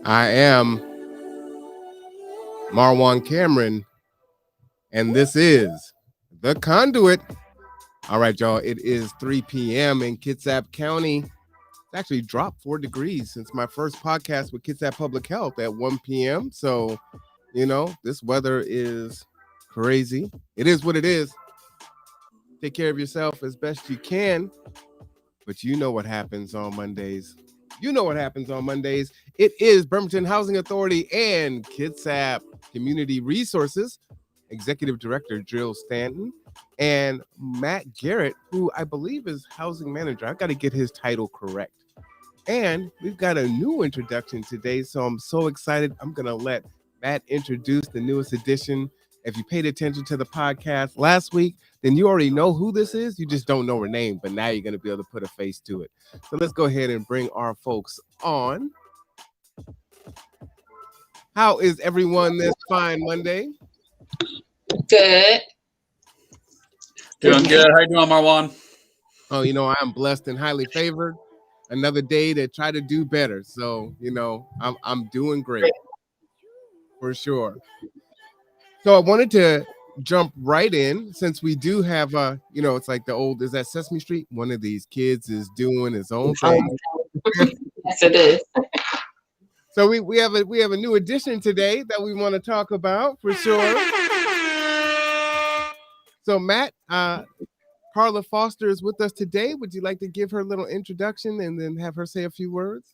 I am Marwan Cameron, and this is The Conduit. All right, y'all, it is 3 p.m. in Kitsap County. It's actually dropped 4 degrees since my first podcast with Kitsap Public Health at 1 p.m. So, this weather is crazy. It is what it is. Take care of yourself as best you can. But you know what happens on Mondays. It is Bremerton Housing Authority and Kitsap Community Resources Executive Director Jill Stanton and Matt Garrett, who I believe is housing manager. I've got to get his title correct. And we've got a new introduction today, so I'm so excited. I'm going to let Matt introduce the newest edition. If you paid attention to the podcast last week, then you already know who this is. You just don't know her name, but now you're going to be able to put a face to it. So let's go ahead and bring our folks on. How is everyone this fine Monday? Good. Doing good. How you doing, Marwan? Oh, I'm blessed and highly favored. Another day to try to do better. So, I'm doing great for sure. So I wanted to jump right in since we do have, it's like the old, is that Sesame Street? One of these kids is doing his own thing. Yes, it is. So we have a new addition today that we want to talk about for sure. So Matt, Carla Foster is with us today. Would you like to give her a little introduction and then have her say a few words?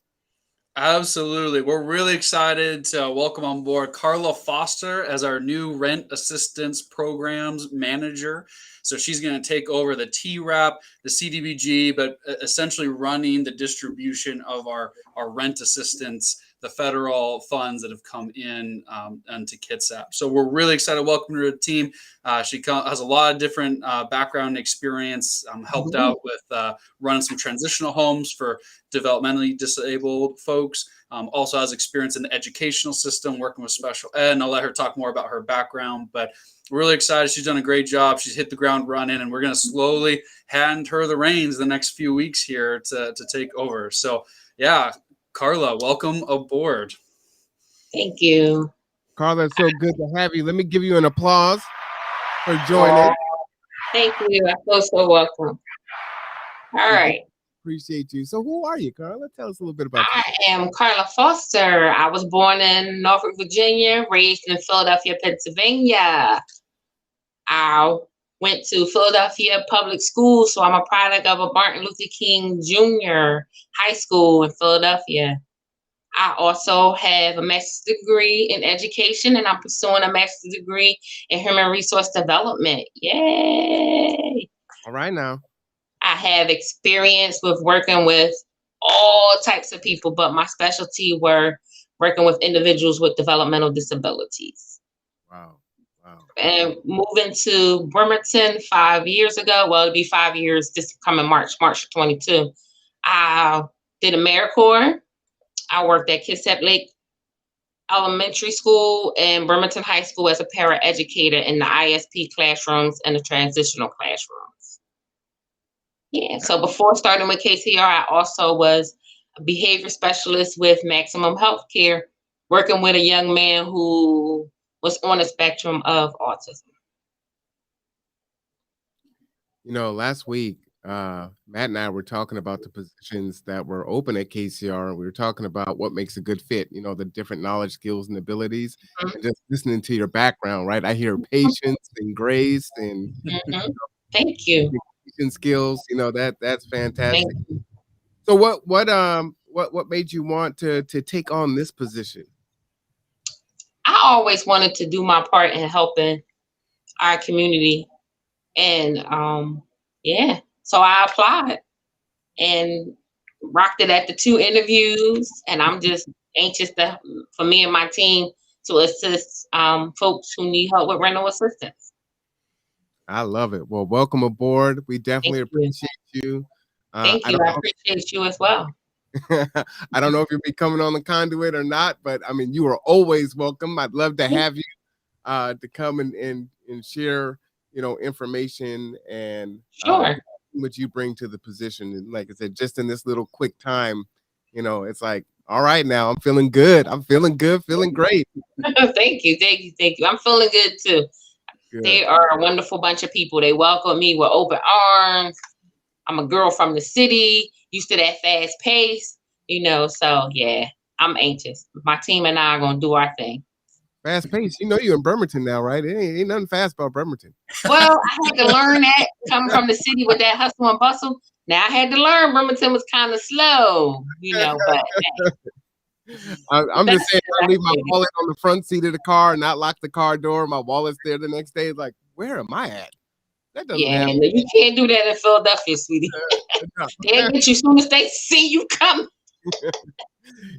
Absolutely. We're really excited to welcome on board Carla Foster as our new rent assistance programs manager. So she's going to take over the TRAP, the CDBG, but essentially running the distribution of our rent assistance, the federal funds that have come in into Kitsap. So we're really excited to welcome her to the team. She has a lot of different background and experience, helped out with running some transitional homes for developmentally disabled folks. Also has experience in the educational system, working with special ed, and I'll let her talk more about her background, but we're really excited. She's done a great job. She's hit the ground running, and we're going to slowly hand her the reins the next few weeks here to take over. So yeah, Carla, welcome aboard. Thank you. Carla, it's so good to have you. Let me give you an applause for joining. Thank you. I feel so welcome. All right. Appreciate you. So who are you, Carla? Tell us a little bit about you. I am Carla Foster. I was born in Norfolk, Virginia, raised in Philadelphia, Pennsylvania. I went to Philadelphia public school, so I'm a product of a Martin Luther King Jr. high school in Philadelphia. I also have a master's degree in education, and I'm pursuing a master's degree in human resource development. Yay! All right now. I have experience with working with all types of people, but my specialty were working with individuals with developmental disabilities. Wow. And moving to Bremerton 5 years ago, well, it'll be 5 years this coming March 22. I did AmeriCorps. I worked at Kitsap Lake Elementary School and Bremerton High School as a paraeducator in the ISP classrooms and the transitional classrooms. Yeah, so before starting with KCR, I also was a behavior specialist with Maximum Healthcare, working with a young man who was on the spectrum of autism. Last week, Matt and I were talking about the positions that were open at KCR. We were talking about what makes a good fit, the different knowledge, skills, and abilities. Mm-hmm. And just listening to your background, right? I hear patience and grace and Thank you. Skills, that's fantastic. So what made you want to take on this position? I always wanted to do my part in helping our community, and so I applied and rocked it at the 2 interviews, and I'm just anxious for me and my team to assist folks who need help with rental assistance. I love it. Well, welcome aboard. We definitely appreciate you. Thank you. I appreciate you as well. I don't know if you'll be coming on the Conduit or not, but I mean, you are always welcome. I'd love to have you to come and share, information and what you bring to the position. And like I said, just in this little quick time, it's like, All right, now I'm feeling good. I'm feeling good, feeling great. Thank you, thank you, thank you. I'm feeling good too. Good. They are a wonderful bunch of people. They welcome me with open arms. I'm a girl from the city, used to that fast pace, so yeah, I'm anxious. My team and I are gonna do our thing. Fast pace. You know you're in Bremerton now, right? It ain't nothing fast about Bremerton. Well, I had to learn that coming from the city with that hustle and bustle. Now I had to learn Bremerton was kind of slow, but I'm just saying, I leave my that's wallet on the front seat of the car, not lock the car door. My wallet's there the next day. It's like, where am I at? That doesn't yeah, happen. no, you can't do that in Philadelphia, sweetie. They'll get you as soon as they see you coming.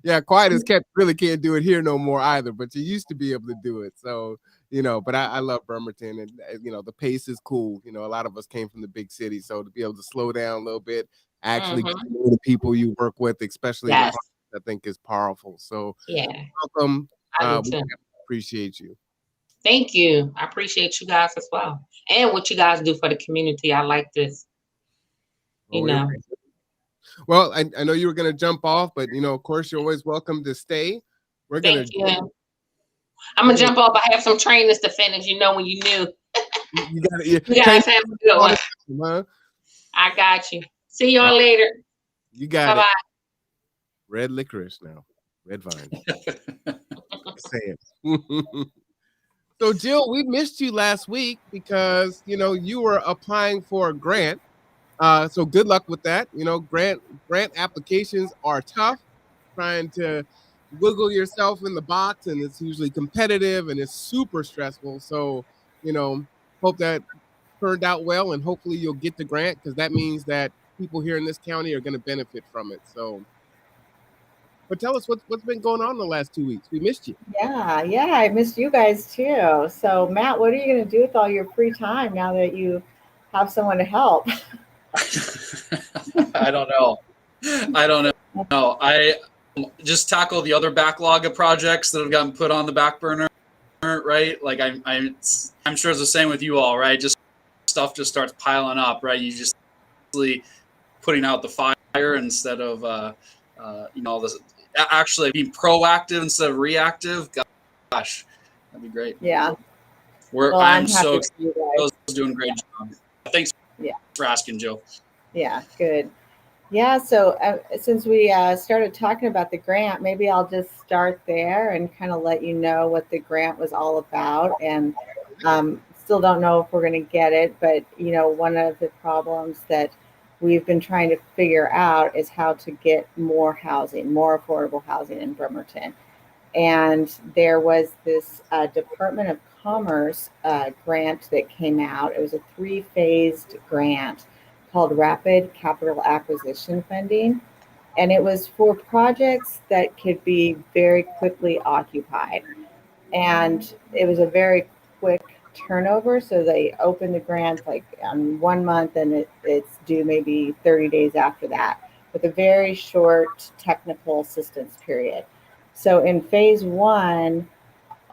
Yeah, quiet as kept really can't do it here no more either, but you used to be able to do it. So, but I love Bremerton, and the pace is cool. A lot of us came from the big city, so to be able to slow down a little bit, actually get to know the people you work with, especially in the Yes. I think is powerful. So Yeah, welcome. I We do too. appreciate you. Thank you. I appreciate you guys as well. And what you guys do for the community. I like this. Well, well, I know you were going to jump off, but of course, you're always welcome to stay. We're Thank you. gonna I'm gonna jump off. I have some trainings to finish. When you knew. you got it. You guys have a good one. Huh? I got you. See y'all later. You got Bye-bye. it. Red licorice now. Red vine. Saying. So Jill, we missed you last week because you were applying for a grant. So good luck with that. Grant applications are tough. Trying to wiggle yourself in the box, and it's usually competitive and it's super stressful. So, hope that turned out well, and hopefully you'll get the grant, because that means that people here in this county are going to benefit from it. So, but tell us what's been going on the last 2 weeks. We missed you. Yeah, I missed you guys too. So, Matt, what are you going to do with all your free time now that you have someone to help? I don't know. I just tackle the other backlog of projects that have gotten put on the back burner, right? Like I'm sure it's the same with you all, right? Just stuff just starts piling up, right? You just putting out the fire instead of this actually being proactive instead of reactive. Gosh, that'd be great. Yeah. I'm so excited. Those doing a great job. Thanks for asking, Jill. Yeah, good. Yeah, so since we started talking about the grant, maybe I'll just start there and kind of let you know what the grant was all about. And still don't know if we're going to get it, but one of the problems that we've been trying to figure out is how to get more housing, more affordable housing in Bremerton. And there was this Department of Commerce grant that came out. It was a 3-phased grant called Rapid Capital Acquisition Funding. And it was for projects that could be very quickly occupied. And it was a very quick turnover. So they opened the grant like 1 month, and it's due maybe 30 days after that, with a very short technical assistance period. So in phase 1,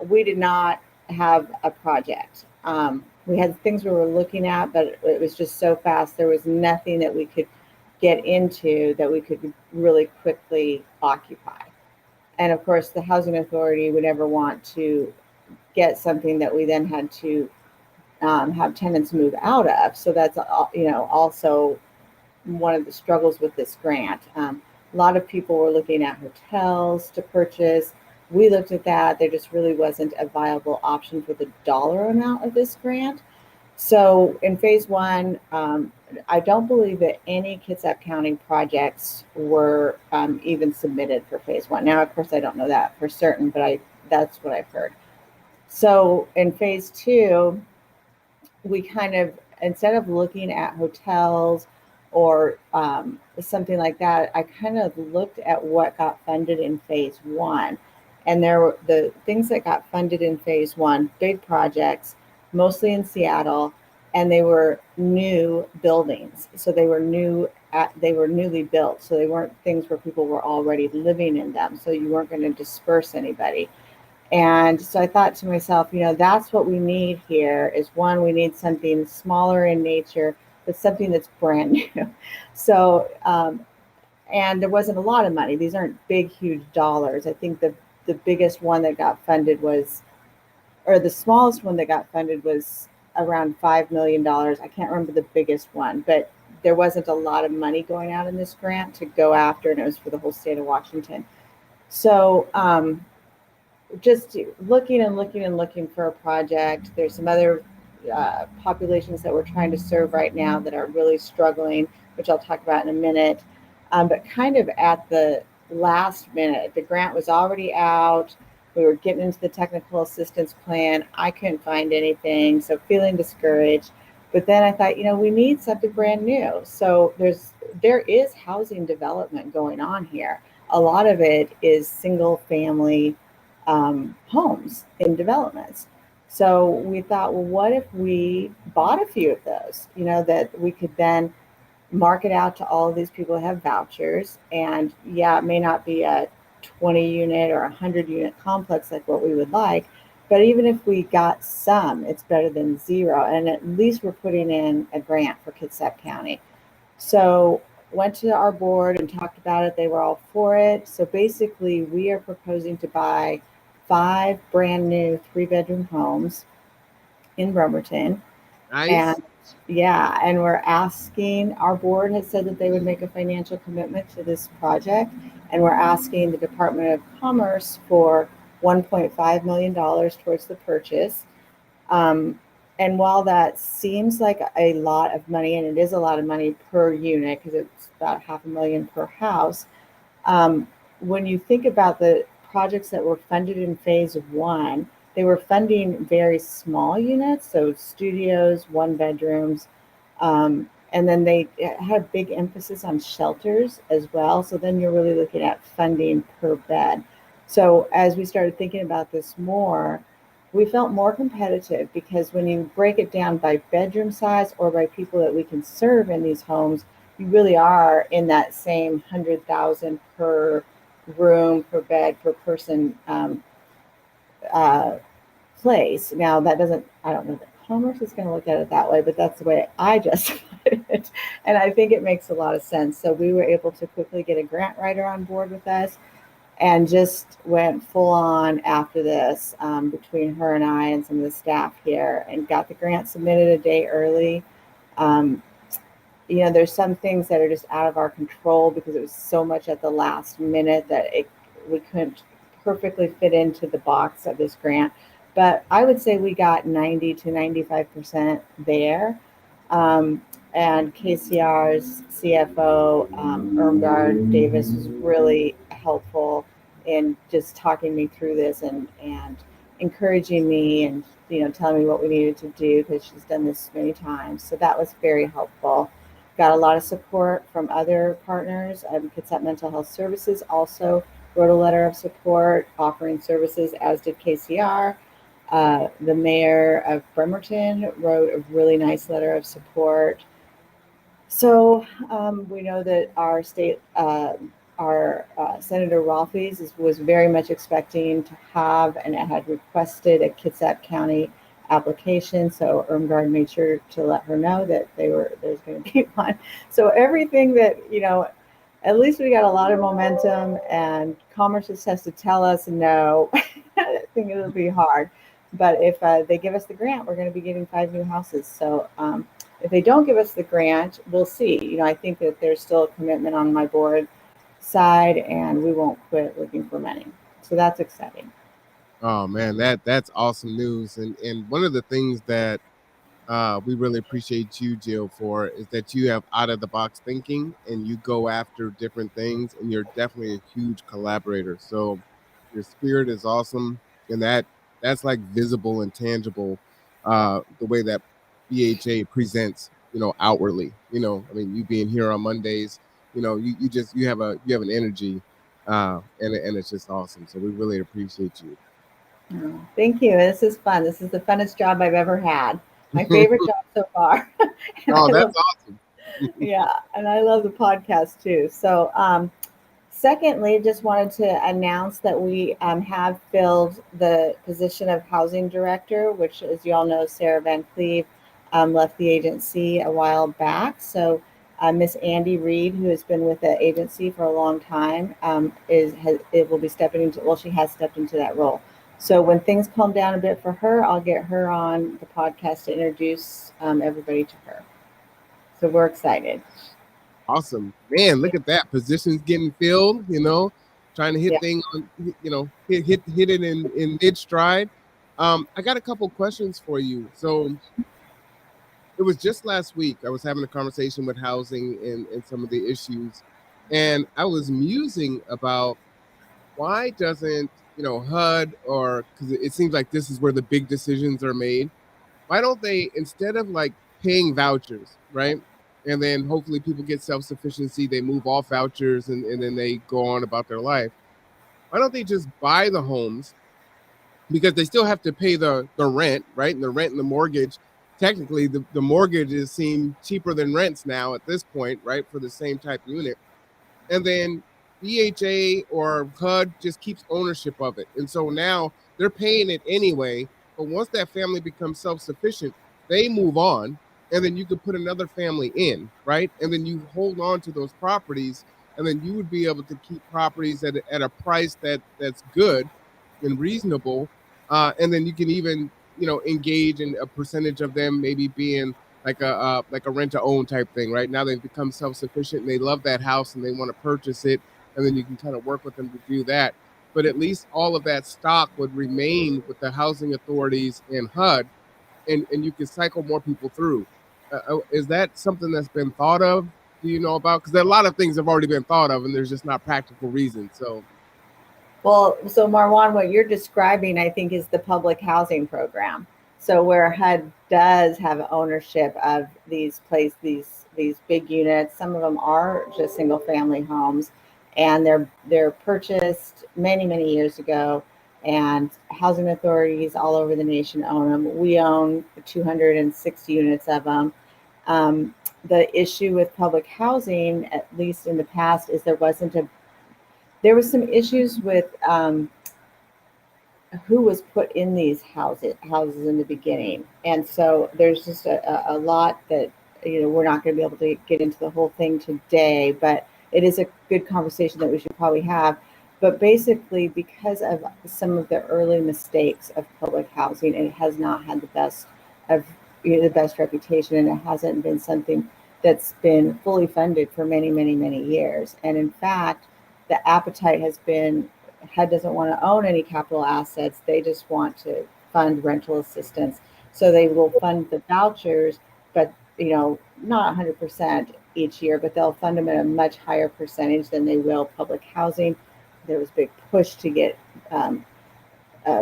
we did not have a project. We had things we were looking at, but it was just so fast. There was nothing that we could get into that we could really quickly occupy. And of course, the housing authority would never want to get something that we then had to have tenants move out of. So that's also one of the struggles with this grant. A lot of people were looking at hotels to purchase. We looked at that. There just really wasn't a viable option for the dollar amount of this grant. So in phase 1, I don't believe that any Kitsap County projects were even submitted for phase 1. Now, of course, I don't know that for certain, but that's what I've heard. So in phase 2, we kind of, instead of looking at hotels or something like that, I kind of looked at what got funded in phase 1. And there were the things that got funded in phase 1, big projects, mostly in Seattle, and they were new buildings. So they were newly built. So they weren't things where people were already living in them. So you weren't going to disperse anybody. And so I thought to myself, that's what we need here is, one, we need something smaller in nature, but something that's brand new. So, and there wasn't a lot of money. These aren't big, huge dollars. I think the biggest one that got funded was, or the smallest one that got funded was around $5 million. I can't remember the biggest one, but there wasn't a lot of money going out in this grant to go after, and it was for the whole state of Washington. So just looking and looking and looking for a project. There's some other populations that we're trying to serve right now that are really struggling, which I'll talk about in a minute. But kind of at the last minute, the grant was already out. We were getting into the technical assistance plan. I couldn't find anything, so feeling discouraged. But then I thought, we need something brand new. So there is housing development going on here. A lot of it is single family homes in developments. So we thought, well, what if we bought a few of those, that we could then market out to all of these people who have vouchers. And yeah, it may not be a 20 unit or 100 unit complex like what we would like, but even if we got some, it's better than zero. And at least we're putting in a grant for Kitsap County. So went to our board and talked about it. They were all for it. So basically we are proposing to buy 5 brand new 3-bedroom homes in Bremerton. Nice. And yeah, and we're asking, our board has said that they would make a financial commitment to this project, and we're asking the Department of Commerce for $1.5 million towards the purchase. And while that seems like a lot of money, and it is a lot of money per unit because it's about $500,000 per house, when you think about the projects that were funded in phase 1, they were funding very small units, so studios, 1-bedrooms, and then they had a big emphasis on shelters as well. So then you're really looking at funding per bed. So as we started thinking about this more, we felt more competitive because when you break it down by bedroom size or by people that we can serve in these homes, you really are in that same $100,000 per room, per bed, per person place. Now that doesn't, I don't know that Commerce is going to look at it that way, but that's the way I justified it. And I think it makes a lot of sense. So we were able to quickly get a grant writer on board with us and just went full on after this between her and I and some of the staff here, and got the grant submitted a day early. There's some things that are just out of our control because it was so much at the last minute that we couldn't perfectly fit into the box of this grant. But I would say we got 90 to 95% there. And KCR's CFO, Irmgard Davis, was really helpful in just talking me through this and encouraging me and telling me what we needed to do because she's done this many times. So that was very helpful. Got a lot of support from other partners. Kitsap Mental Health Services also wrote a letter of support offering services, as did KCR. The mayor of Bremerton wrote a really nice letter of support. So we know that our state, Senator Rolfes was very much expecting to have and had requested a Kitsap County application. So Irmgard made sure to let her know that there's going to be one. So everything that, at least we got a lot of momentum, and Commerce just has to tell us no. I think it'll be hard. But if they give us the grant, we're going to be getting 5 new houses. So if they don't give us the grant, we'll see. I think that there's still a commitment on my board side, and we won't quit looking for money. So that's exciting. Oh man, that's awesome news. And one of the things that we really appreciate you, Jill, for is that you have out of the box thinking and you go after different things, and you're definitely a huge collaborator. So your spirit is awesome, and that's like visible and tangible, the way that BHA presents, outwardly. You being here on Mondays, you have an energy, and it's just awesome. So we really appreciate you. Oh, thank you. This is fun. This is the funnest job I've ever had. My favorite job so far. Oh, that's awesome. Yeah, and I love the podcast too. So, secondly, just wanted to announce that we have filled the position of housing director, which, as you all know, Sarah Van Cleve left the agency a while back. So Miss Andy Reed, who has been with the agency for a long time, it will be stepping into. Well, she has stepped into that role. So when things calm down a bit for her, I'll get her on the podcast to introduce everybody to her. So we're excited. Awesome, man! Look at that, positions getting filled. Trying to hit things on, hit it in mid stride. I got a couple questions for you. So it was just last week I was having a conversation with housing and some of the issues, and I was musing about why doesn't HUD, or because it seems like this is where the big decisions are made. Why don't they, instead of like paying vouchers, right? And then hopefully people get self-sufficiency, they move off vouchers and then they go on about their life. Why don't they just buy the homes? Because they still have to pay the rent, right? And the rent and the mortgage, technically the mortgages seem cheaper than rents now at this point, right? For the same type unit. And then BHA or HUD just keeps ownership of it. And so now they're paying it anyway. But once that family becomes self-sufficient, they move on. And then you could put another family in, right? And then you hold on to those properties. And then you would be able to keep properties at a price that's good and reasonable. And then you can even, engage in a percentage of them maybe being like a rent to own type thing, right? Now they've become self-sufficient and they love that house and they want to purchase it, and then you can kind of work with them to do that. But at least all of that stock would remain with the housing authorities and HUD, and you can cycle more people through. Is that something that's been thought of? Do you know about? Because a lot of things have already been thought of, and there's just not practical reasons. So Marwan, what you're describing, I think, is the public housing program. So where HUD does have ownership of these big units. Some of them are just single family homes, and they're purchased many years ago. And housing authorities all over the nation own them. We own 260 units of them. The issue with public housing, at least in the past, is there was some issues with who was put in these houses in the beginning. And so there's just a lot that, we're not going to be able to get into the whole thing today, but it is a good conversation that we should probably have. But basically, because of some of the early mistakes of public housing, it has not had the best reputation, and it hasn't been something that's been fully funded for many years. And in fact, the appetite has been, HUD doesn't want to own any capital assets. They just want to fund rental assistance. So they will fund the vouchers, but not 100% each year, but they'll fund them at a much higher percentage than they will public housing. There was a big push to get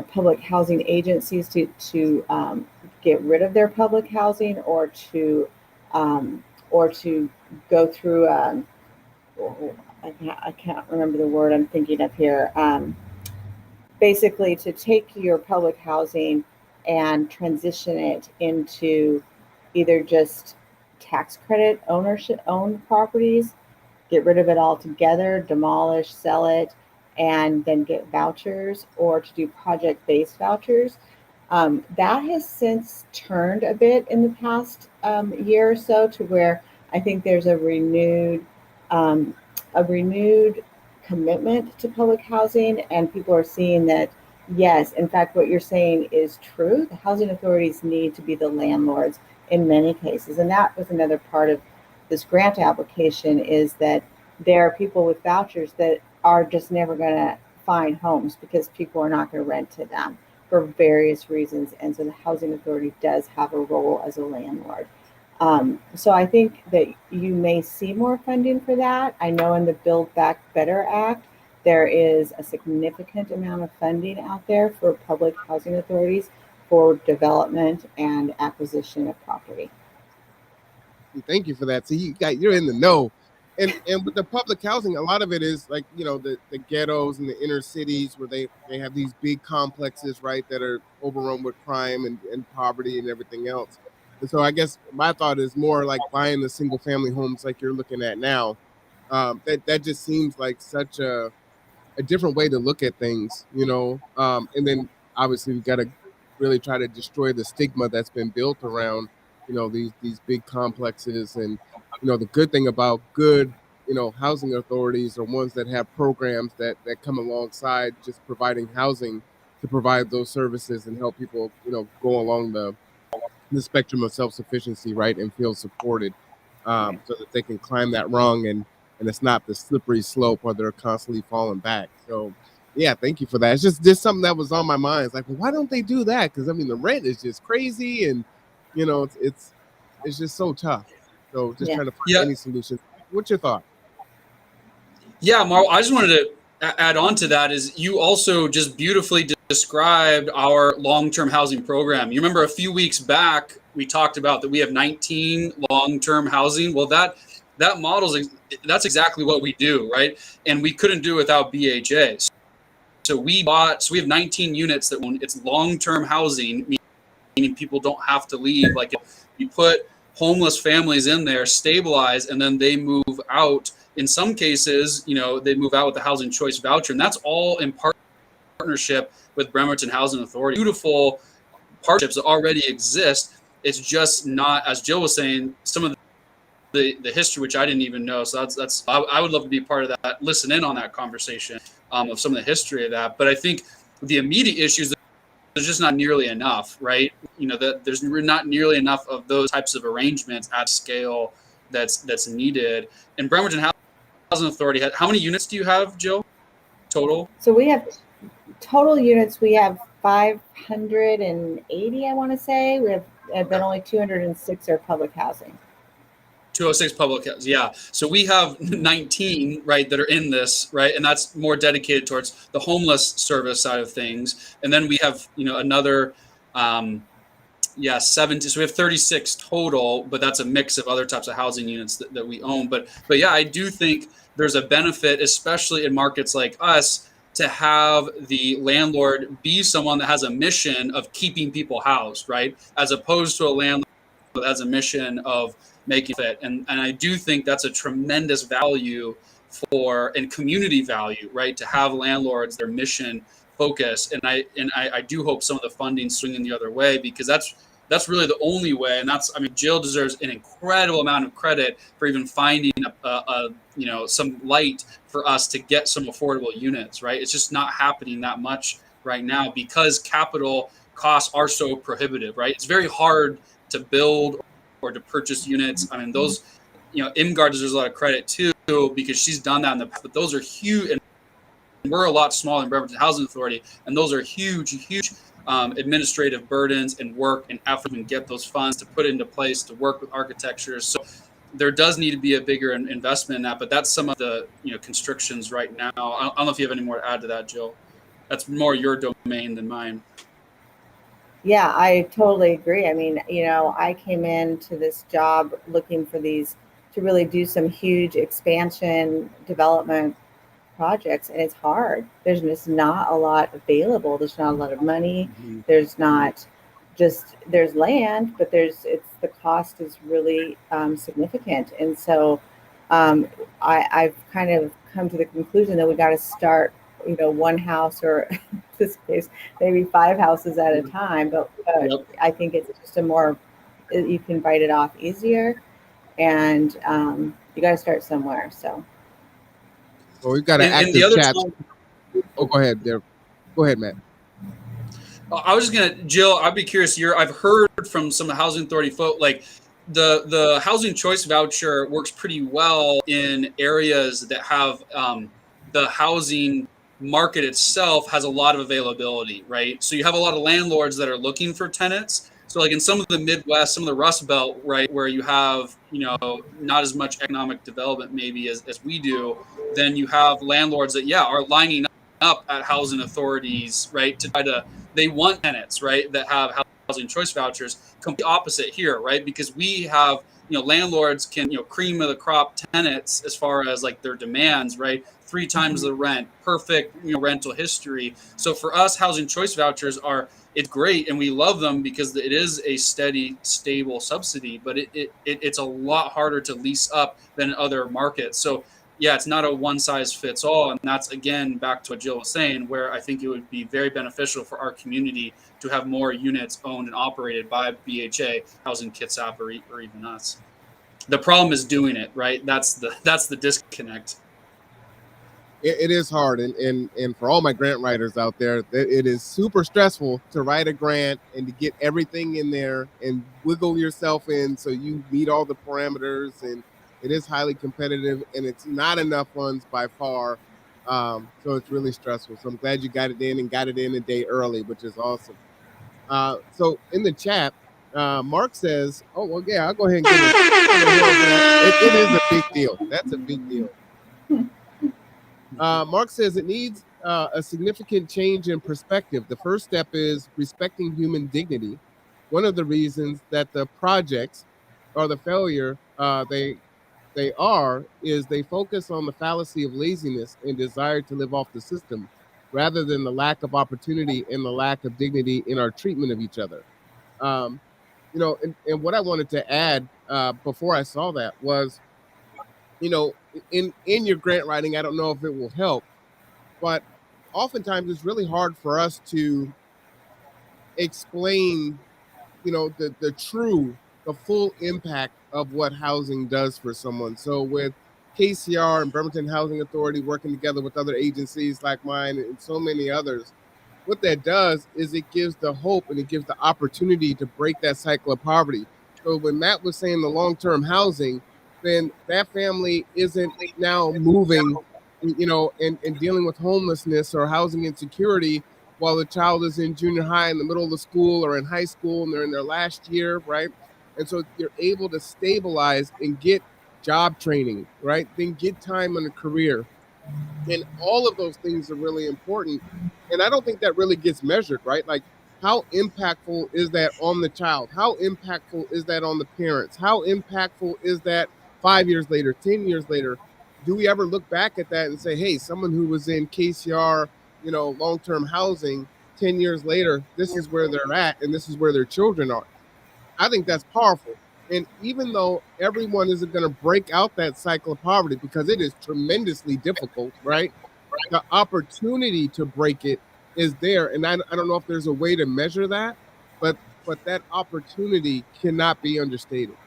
public housing agencies to get rid of their public housing, or to go through. I can't remember the word I'm thinking of here. Basically, to take your public housing and transition it into either just tax credit owned properties, get rid of it altogether, demolish, sell it, and then get vouchers, or to do project-based vouchers. That has since turned a bit in the past year or so, to where I think there's a renewed commitment to public housing, and people are seeing that, yes, in fact, what you're saying is true. The housing authorities need to be the landlords in many cases. And that was another part of this grant application, is that there are people with vouchers that are just never going to find homes because people are not going to rent to them for various reasons. And so the housing authority does have a role as a landlord. So I think that you may see more funding for that. I know in the Build Back Better Act, there is a significant amount of funding out there for public housing authorities for development and acquisition of property. Thank you for that. So you're in the know. And with the public housing, a lot of it is like, the ghettos and the inner cities where they have these big complexes, right, that are overrun with crime and poverty and everything else. And so I guess my thought is more like buying the single family homes like you're looking at now. That just seems like such a different way to look at things, and then obviously we've got to really try to destroy the stigma that's been built around these big complexes. And the good thing about good housing authorities are ones that have programs that come alongside just providing housing to provide those services and help people go along the spectrum of self-sufficiency, right, and feel supported, so that they can climb that rung, and it's not the slippery slope where they're constantly falling back. So yeah, thank you for that. It's just something that was on my mind. It's like, well, why don't they do that? Because I mean, the rent is just crazy, and it's just so tough. So just trying to find any solution. What's your thought? Yeah, Marl, I just wanted to add on to that is you also just beautifully described our long-term housing program. You remember a few weeks back, we talked about that we have 19 long-term housing. Well, that model's that's exactly what we do, right? And we couldn't do it without BHA. So we have 19 units that it's long-term housing, meaning people don't have to leave. Like you put homeless families in there, stabilize, and then they move out. In some cases, they move out with the housing choice voucher, and that's all in partnership with Bremerton Housing Authority. Beautiful partnerships that already exist. It's just not, as Jill was saying, some of the history, which I didn't even know. So I would love to be part of that, listen in on that conversation of some of the history of that. But I think the immediate issues, there's just not nearly enough, right? That there's not nearly enough of those types of arrangements at scale that's needed. And Bremerton Housing Authority, how many units do you have, Jill, total? So we have total units. We have 580, I want to say. We have been only 206 are public housing. 206 public housing, yeah. So we have 19, right, that are in this, right, and that's more dedicated towards the homeless service side of things. And then we have, another, 70. So we have 36 total, but that's a mix of other types of housing units that we own. But yeah, I do think there's a benefit, especially in markets like us, to have the landlord be someone that has a mission of keeping people housed, right, as opposed to a landlord that has a mission of making it. And I do think that's a tremendous value and community value, right, to have landlords, their mission focus. And I do hope some of the funding swinging the other way, because that's really the only way. And Jill deserves an incredible amount of credit for even finding some light for us to get some affordable units, right? It's just not happening that much right now because capital costs are so prohibitive, right? It's very hard to build or to purchase units. I mean, those, Imgard deserves a lot of credit too, because she's done that in the past, but those are huge. And we're a lot smaller than Bremerton Housing Authority. And those are huge administrative burdens and work and effort and get those funds to put into place to work with architecture. So there does need to be a bigger investment in that, but that's some of the constrictions right now. I don't know if you have any more to add to that, Jill. That's more your domain than mine. Yeah, I totally agree. I mean, I came into this job looking for to really do some huge expansion development projects, and it's hard. There's just not a lot available. There's not a lot of money. Mm-hmm. There's land, but the cost is really significant. And so I've kind of come to the conclusion that we got to start one house, or in this case, maybe 5 houses at a time. But yep. I think it's just you can bite it off easier, and you got to start somewhere. So. Well, we've got an active chat. Go ahead there. Go ahead, Matt. I was just Jill, I'd be curious. I've heard from some of the housing authority folk, like the housing choice voucher works pretty well in areas that have the housing market itself has a lot of availability, right? So you have a lot of landlords that are looking for tenants. So like in some of the Midwest, some of the Rust Belt, right, where you have, not as much economic development maybe as we do, then you have landlords that, are lining up at housing authorities, right, they want tenants, right, that have housing choice vouchers. Complete opposite here, right, because we have, landlords can, cream of the crop tenants as far as like their demands, right, 3 times the rent, perfect, rental history. So for us, housing choice vouchers it's great, and we love them because it is a steady, stable subsidy, but it's a lot harder to lease up than other markets. So yeah, it's not a one size fits all. And that's, again, back to what Jill was saying, where I think it would be very beneficial for our community to have more units owned and operated by BHA, Housing Kitsap, or even us. The problem is doing it, right? That's the disconnect. It is hard, and for all my grant writers out there, it is super stressful to write a grant and to get everything in there and wiggle yourself in so you meet all the parameters, and it is highly competitive, and it's not enough funds by far. So it's really stressful. So I'm glad you got it in and got it in a day early, which is awesome. So in the chat, Mark says, "Oh well, yeah, I'll go ahead and give it. It is a big deal. That's a big deal." Mark says it needs a significant change in perspective. The first step is respecting human dignity. One of the reasons that the projects or the failure they are is they focus on the fallacy of laziness and desire to live off the system rather than the lack of opportunity and the lack of dignity in our treatment of each other. Um, and what I wanted to add before I saw that was, in your grant writing, I don't know if it will help, but oftentimes it's really hard for us to explain, the full impact of what housing does for someone. So with KCR and Bremerton Housing Authority working together with other agencies like mine and so many others, what that does is it gives the hope and it gives the opportunity to break that cycle of poverty. So when Matt was saying the long-term housing, then that family isn't now moving, and dealing with homelessness or housing insecurity while the child is in junior high in the middle of the school or in high school and they're in their last year, right? And so you're able to stabilize and get job training, right? Then get time in a career. And all of those things are really important. And I don't think that really gets measured, right? Like, how impactful is that on the child? How impactful is that on the parents? How impactful is that 5 years later, 10 years later? Do we ever look back at that and say, hey, someone who was in KCR, long-term housing, 10 years later, this is where they're at and this is where their children are? I think that's powerful. And even though everyone isn't going to break out that cycle of poverty because it is tremendously difficult, right? The opportunity to break it is there. And I don't know if there's a way to measure that, but that opportunity cannot be understated.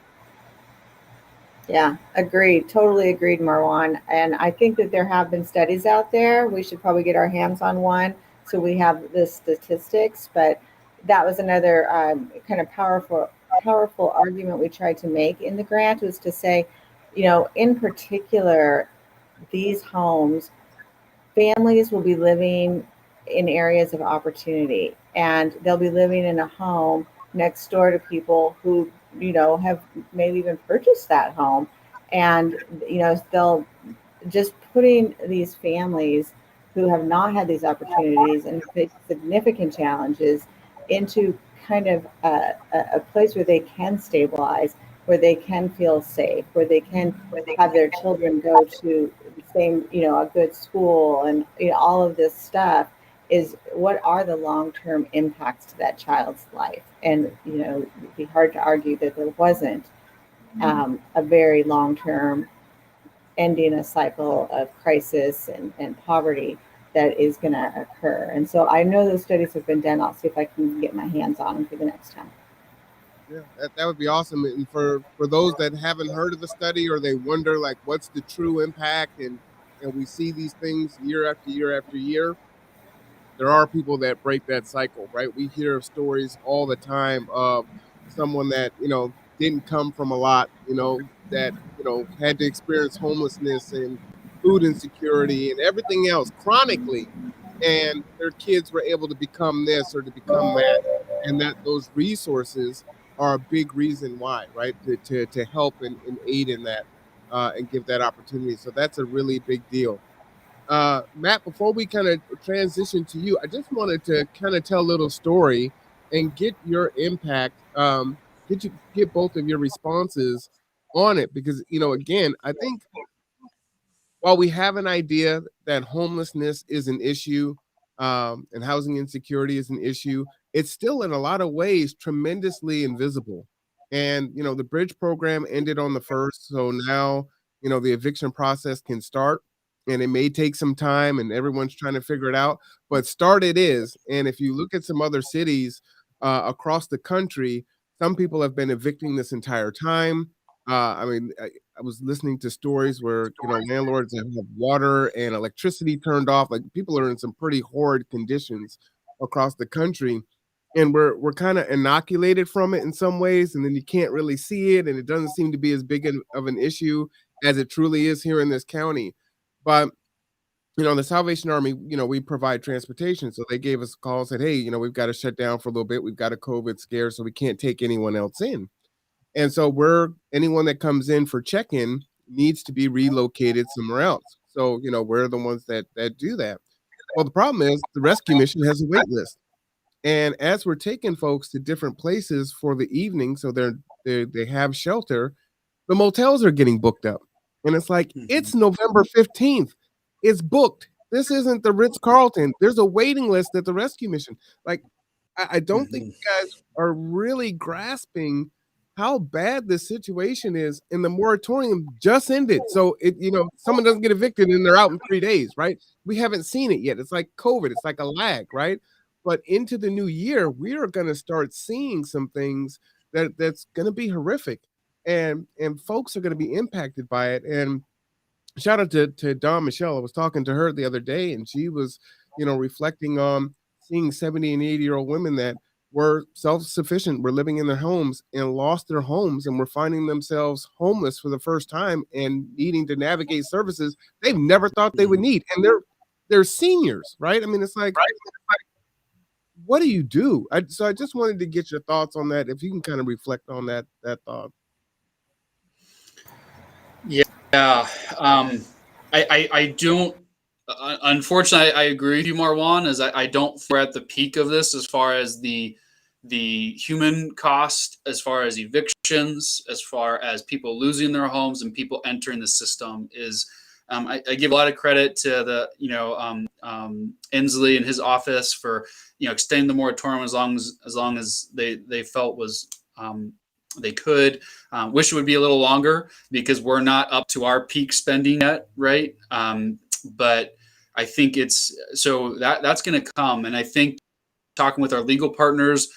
Yeah, agreed. Totally agreed, Marwan. And I think that there have been studies out there. We should probably get our hands on one so we have the statistics. But that was another kind of powerful argument we tried to make in the grant, was to say, in particular, these homes, families will be living in areas of opportunity, and they'll be living in a home next door to people who have maybe even purchased that home. And they'll just putting these families who have not had these opportunities and face significant challenges into kind of a place where they can stabilize, where they can feel safe, where they can have their children go to the same, a good school, and all of this stuff is what are the long-term impacts to that child's life. And it'd be hard to argue that there wasn't a very long-term ending a cycle of crisis and poverty that is going to occur. And so I know those studies have been done. I'll see if I can get my hands on them for the next time. Yeah, that would be awesome. And for those that haven't heard of the study or they wonder, like, what's the true impact, and we see these things year after year after year, there are people that break that cycle, right? We hear of stories all the time of someone that, didn't come from a lot, that, had to experience homelessness and food insecurity and everything else chronically. And their kids were able to become this or to become that. And that those resources are a big reason why, right? To help and aid in that and give that opportunity. So that's a really big deal. Matt, before we kind of transition to you, I just wanted to kind of tell a little story and get your impact, get both of your responses on it, because again, I think while we have an idea that homelessness is an issue, and housing insecurity is an issue, it's still in a lot of ways tremendously invisible. And the bridge program ended on the 1st, so now the eviction process can start, and it may take some time, and everyone's trying to figure it out, but start it is. And if you look at some other cities across the country, some people have been evicting this entire time. I mean, I was listening to stories where landlords have water and electricity turned off. Like, people are in some pretty horrid conditions across the country, and we're kind of inoculated from it in some ways, and then you can't really see it, and it doesn't seem to be as big of an issue as it truly is here in this county. But the Salvation Army, we provide transportation, so they gave us a call and said, hey, we've got to shut down for a little bit. We've got a COVID scare, so we can't take anyone else in. And so anyone that comes in for check-in needs to be relocated somewhere else. So, we're the ones that do that. Well, the problem is the rescue mission has a wait list. And as we're taking folks to different places for the evening, so they have shelter, the motels are getting booked up. And it's like, it's November 15th. It's booked. This isn't the Ritz-Carlton. There's a waiting list at the rescue mission. Like, I don't think you guys are really grasping how bad this situation is, and the moratorium just ended. So someone doesn't get evicted and they're out in 3 days, right? We haven't seen it yet. It's like COVID. It's like a lag, right? But into the new year, we are going to start seeing some things that's going to be horrific, and folks are going to be impacted by it. And shout out to Dawn Michelle. I was talking to her the other day, and she was, reflecting on seeing 70 and 80-year-old women that were self-sufficient, were living in their homes and lost their homes, and were finding themselves homeless for the first time and needing to navigate services they've never thought they would need. And they're seniors, right? I mean, it's like, what do you do? So I just wanted to get your thoughts on that, if you can kind of reflect on that thought. Yeah. I don't, unfortunately, I agree with you, Marwan, as I don't think we're at the peak of this as far as the human cost, as far as evictions, as far as people losing their homes and people entering the system is. I give a lot of credit to the Inslee and his office for extending the moratorium as long as they felt was they could. Wish it would be a little longer because we're not up to our peak spending yet, right? But I think that's going to come, and I think talking with our legal partners,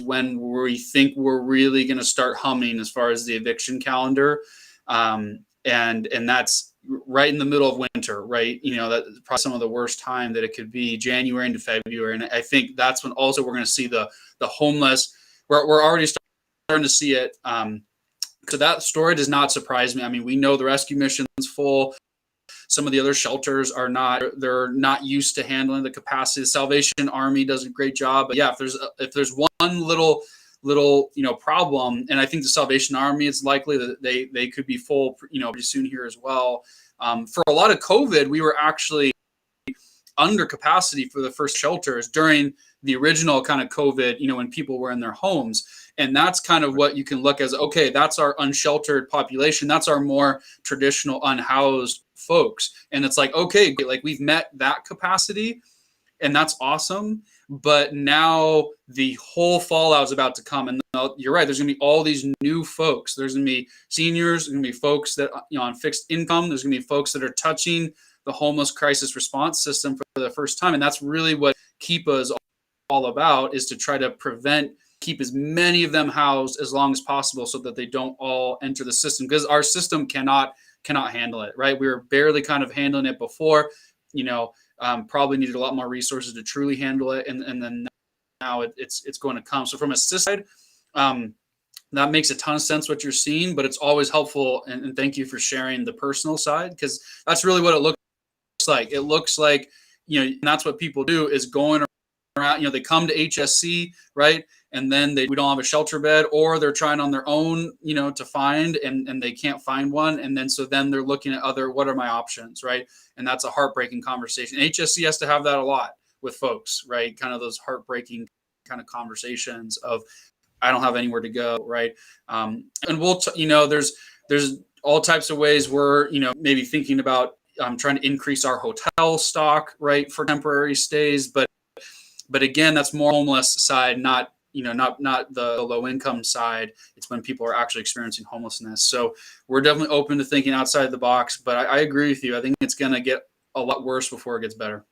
when we think we're really going to start humming as far as the eviction calendar, and that's right in the middle of winter, right? That's probably some of the worst time that it could be, January into February. And I think that's when also we're going to see the homeless. We're already starting to see it. So that story does not surprise me. I mean, we know the rescue mission's full. Some of the other shelters they're not used to handling the capacity. The Salvation Army does a great job. But yeah, if there's one little problem, and I think the Salvation Army, it's likely that they could be full pretty soon here as well. For a lot of COVID, we were actually under capacity for the first shelters during the original kind of COVID, when people were in their homes. And that's kind of what you can look as, okay, that's our unsheltered population. That's our more traditional unhoused folks. And it's like, okay, like we've met that capacity, and that's awesome. But now the whole fallout is about to come. And you're right, there's going to be all these new folks. There's going to be seniors, there's going to be folks that, on fixed income. There's going to be folks that are touching the homeless crisis response system for the first time. And that's really what KEPA is all about, is to try to keep as many of them housed as long as possible so that they don't all enter the system, because our system cannot handle it, right? We were barely kind of handling it before, probably needed a lot more resources to truly handle it. And then now it's going to come. So from a system side, that makes a ton of sense what you're seeing, but it's always helpful. And thank you for sharing the personal side, because that's really what it looks like. It looks like, and that's what people do, is going around, they come to HSC, right? And then we don't have a shelter bed, or they're trying on their own, to find, and they can't find one. And then they're looking at what are my options, right? And that's a heartbreaking conversation. HSC has to have that a lot with folks, right? Kind of those heartbreaking kind of conversations of, I don't have anywhere to go, right? And there's all types of ways we're, maybe thinking about trying to increase our hotel stock, right, for temporary stays. But again, that's more homeless side, not not the low income side. It's when people are actually experiencing homelessness. So we're definitely open to thinking outside the box, but I agree with you. I think it's going to get a lot worse before it gets better.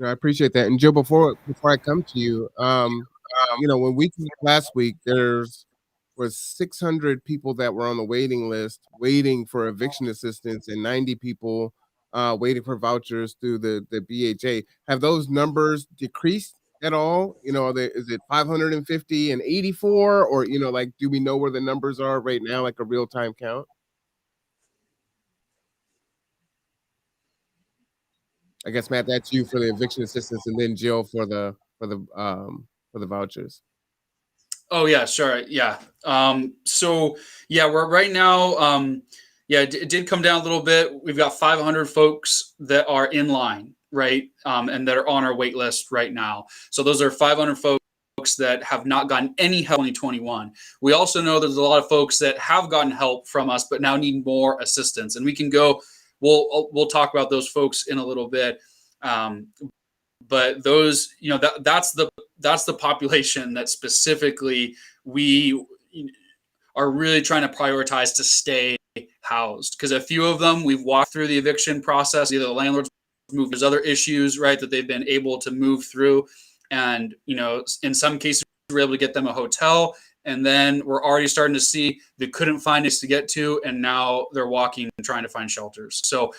I appreciate that. And Joe, before I come to you, when we talked last week, was 600 people that were on the waiting list waiting for eviction assistance, and 90 people waiting for vouchers through the BHA. Have those numbers decreased at all? Is it 550 and 84, or do we know where the numbers are right now, like a real time count? I guess Matt, that's you for the eviction assistance, and then Jill for the vouchers. Oh yeah, sure. Yeah. So yeah, we're right now. It did come down a little bit. We've got 500 folks that are in line, right, and that are on our wait list right now. So those are 500 folks that have not gotten any help in 2021. We also know there's a lot of folks that have gotten help from us, but now need more assistance, and we can go. We'll talk about those folks in a little bit. But those, that's the population that specifically we are really trying to prioritize to stay housed, because a few of them we've walked through the eviction process. Either the landlords moved, there's other issues, right, that they've been able to move through, and in some cases we're able to get them a hotel, and then we're already starting to see they couldn't find us to get to, and now they're walking and trying to find shelters. So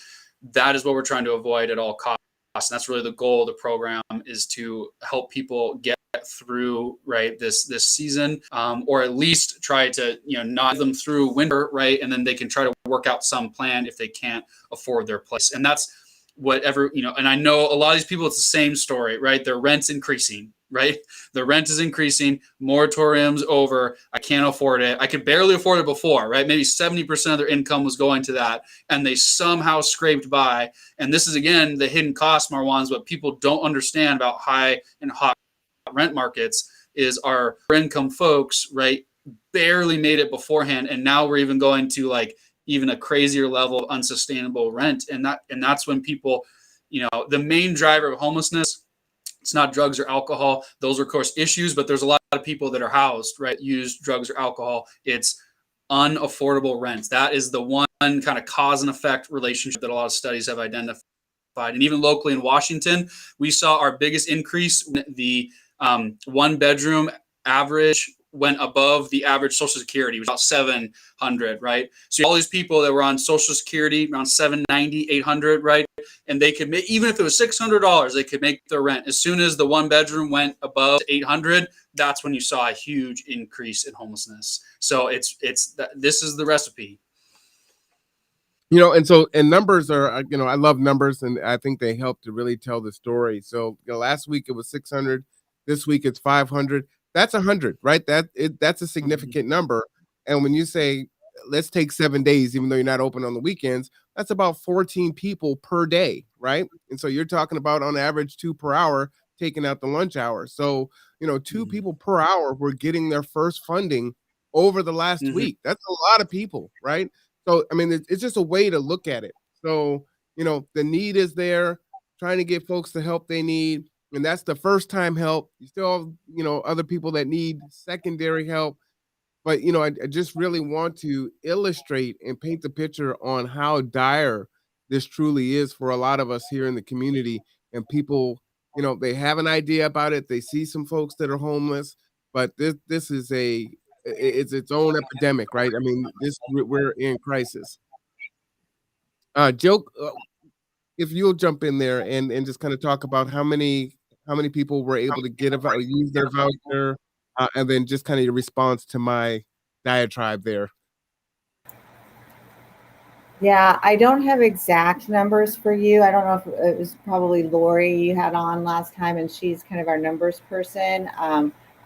that is what we're trying to avoid at all costs. And that's really the goal of the program, is to help people get through, right, this season, or at least try to not them through winter, right, and then they can try to work out some plan if they can't afford their place. And that's whatever, and I know a lot of these people, it's the same story, right? Their rent's increasing, right? The rent is increasing, moratorium's over, I can't afford it. I could barely afford it before, right? Maybe 70% of their income was going to that, and they somehow scraped by. And this is, again, the hidden cost, Marwan's, what people don't understand about high and hot rent markets is our income folks, right, barely made it beforehand, and now we're even going to even a crazier level of unsustainable rent. And that's when people, the main driver of homelessness, it's not drugs or alcohol. Those are, of course, issues, but there's a lot of people that are housed, right, use drugs or alcohol. It's unaffordable rent. That is the one kind of cause and effect relationship that a lot of studies have identified. And even locally in Washington, we saw our biggest increase when the 1 bedroom average went above the average Social Security. It was about 700, right? So all these people that were on Social Security around 790, 800, right? And they could make, even if it was $600, they could make their rent. As soon as the 1 bedroom went above 800, that's when you saw a huge increase in homelessness. So this is the recipe. And numbers are, I love numbers, and I think they help to really tell the story. So last week it was 600, this week it's 500. That's 100, right? That's a significant number. And when you say, let's take 7 days, even though you're not open on the weekends, that's about 14 people per day, right? And so you're talking about on average 2 per hour, taking out the lunch hour. So, 2 people per hour were getting their first funding over the last week. That's a lot of people, right? So, I mean, it's just a way to look at it. So, the need is there, trying to get folks the help they need. And that's the first time help. You still have, other people that need secondary help. But, I just really want to illustrate and paint the picture on how dire this truly is for a lot of us here in the community. And people, they have an idea about it. They see some folks that are homeless, but this is it's its own epidemic, right? I mean, we're in crisis. Joe, if you'll jump in there and just kind of talk about how many people were able to use their voucher, and then just kind of your response to my diatribe there. Yeah, I don't have exact numbers for you. I don't know if it was probably Lori you had on last time, and she's kind of our numbers person.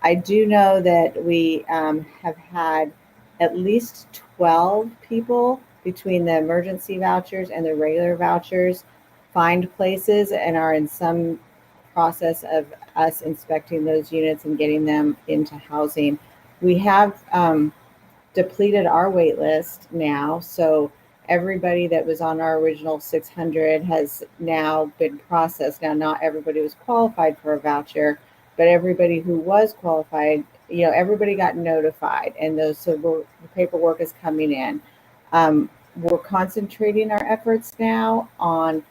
I do know that we have had at least 12 people between the emergency vouchers and the regular vouchers find places and are in some process of us inspecting those units and getting them into housing. We have depleted our wait list now, so everybody that was on our original 600 has now been processed. Now, not everybody was qualified for a voucher, but everybody who was qualified, everybody got notified, and the paperwork is coming in. We're concentrating our efforts now on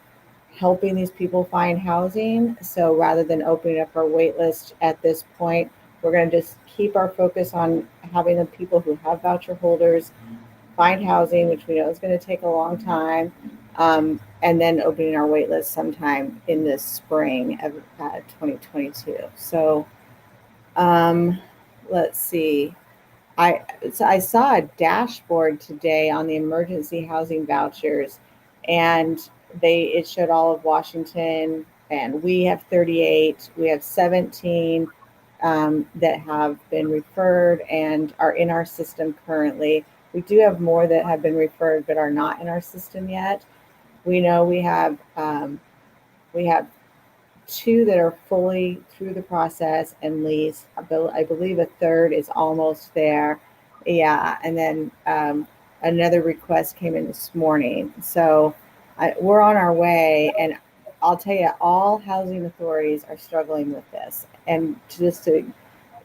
helping these people find housing. So rather than opening up our wait list at this point, we're going to just keep our focus on having the people who have voucher holders find housing, which we know is going to take a long time, and then opening our wait list sometime in the spring of 2022. So let's see. I saw a dashboard today on the emergency housing vouchers, and it showed all of Washington, and we have 38. We have 17 that have been referred and are in our system currently. We do have more that have been referred but are not in our system yet. We know we have 2 that are fully through the process and leased. I believe a third is almost there. Yeah, and then another request came in this morning. So we're on our way, and I'll tell you, all housing authorities are struggling with this. And just to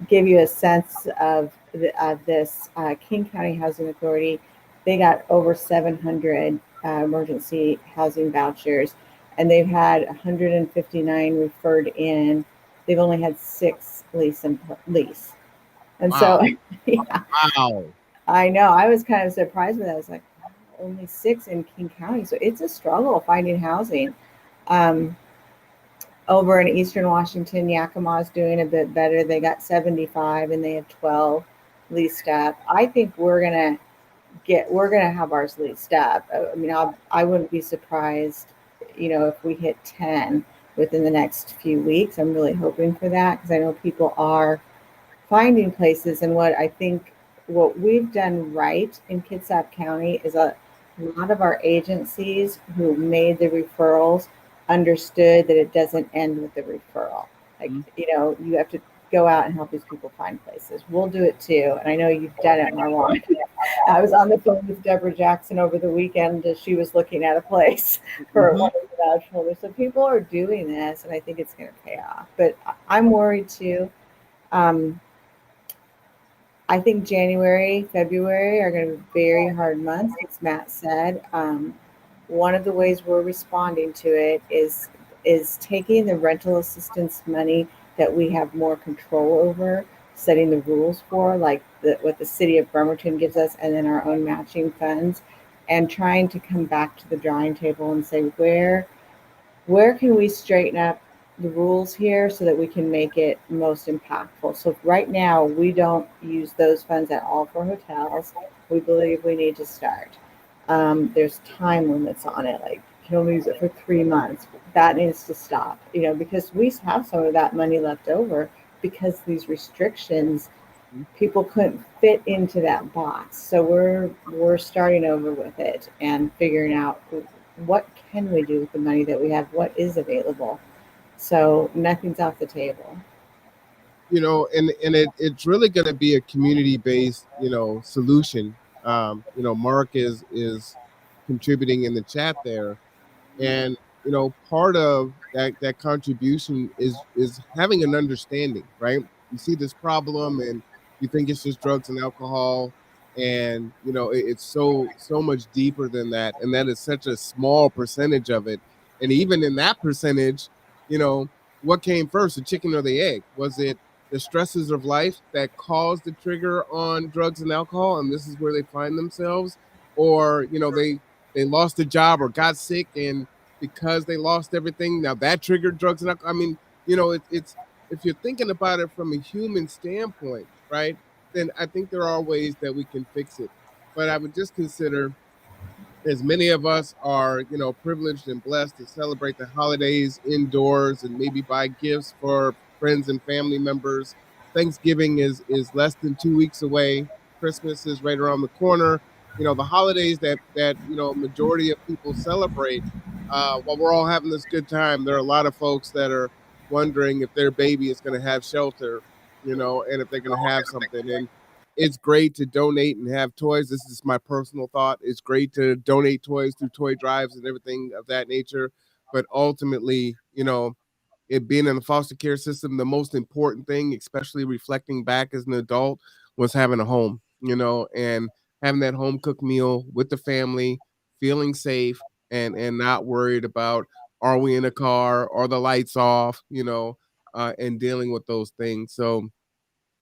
give you a sense of this, King County Housing Authority, they got over 700 emergency housing vouchers, and they've had 159 referred in. They've only had 6 lease. And Wow. so, yeah, Wow. I know. I was kind of surprised with that. I was like, only 6 in King County. So it's a struggle finding housing. Over in Eastern Washington, Yakima is doing a bit better. They got 75 and they have 12 leased up. I think we're gonna have ours leased up. I mean, I wouldn't be surprised, if we hit 10 within the next few weeks. I'm really hoping for that, because I know people are finding places. And what we've done right in Kitsap County is a lot of our agencies who made the referrals understood that it doesn't end with the referral. Like, you have to go out and help these people find places. We'll do it too. And I know you've done it, Marwan. I was on the phone with Deborah Jackson over the weekend as she was looking at a place for one of the voucher holders. So people are doing this, and I think it's going to pay off. But I'm worried too. I think January, February are going to be very hard months, as Matt said. One of the ways we're responding to it is taking the rental assistance money that we have more control over, setting the rules for, like what the city of Bremerton gives us, and then our own matching funds, and trying to come back to the drawing table and say, where can we straighten up the rules here so that we can make it most impactful. So right now, we don't use those funds at all for hotels. We believe we need to start. There's time limits on it. Like, you can only use it for 3 months. That needs to stop, because we have some of that money left over because these restrictions, people couldn't fit into that box. So we're starting over with it and figuring out what can we do with the money that we have, what is available. So nothing's off the table. And it's really going to be a community-based, solution. Mark is contributing in the chat there, and part of that contribution is having an understanding, right? You see this problem and you think it's just drugs and alcohol, and it's so much deeper than that, and that is such a small percentage of it. And even in that percentage, what came first, the chicken or the egg? Was it the stresses of life that caused the trigger on drugs and alcohol, and this is where they find themselves? Or they lost a job or got sick, and because they lost everything, now that triggered drugs and alcohol. I mean, it's if you're thinking about it from a human standpoint, right, then I think there are ways that we can fix it. But I would just consider, as many of us are, privileged and blessed to celebrate the holidays indoors and maybe buy gifts for friends and family members. Thanksgiving is less than 2 weeks away. Christmas is right around the corner. The holidays that majority of people celebrate. While we're all having this good time, there are a lot of folks that are wondering if their baby is going to have shelter, and if they're going to have something. And it's great to donate and have toys. This is my personal thought. It's great to donate toys through toy drives and everything of that nature. But ultimately, it being in the foster care system, the most important thing, especially reflecting back as an adult, was having a home, and having that home cooked meal with the family, feeling safe and not worried about, are we in a car, or the lights off, and dealing with those things. So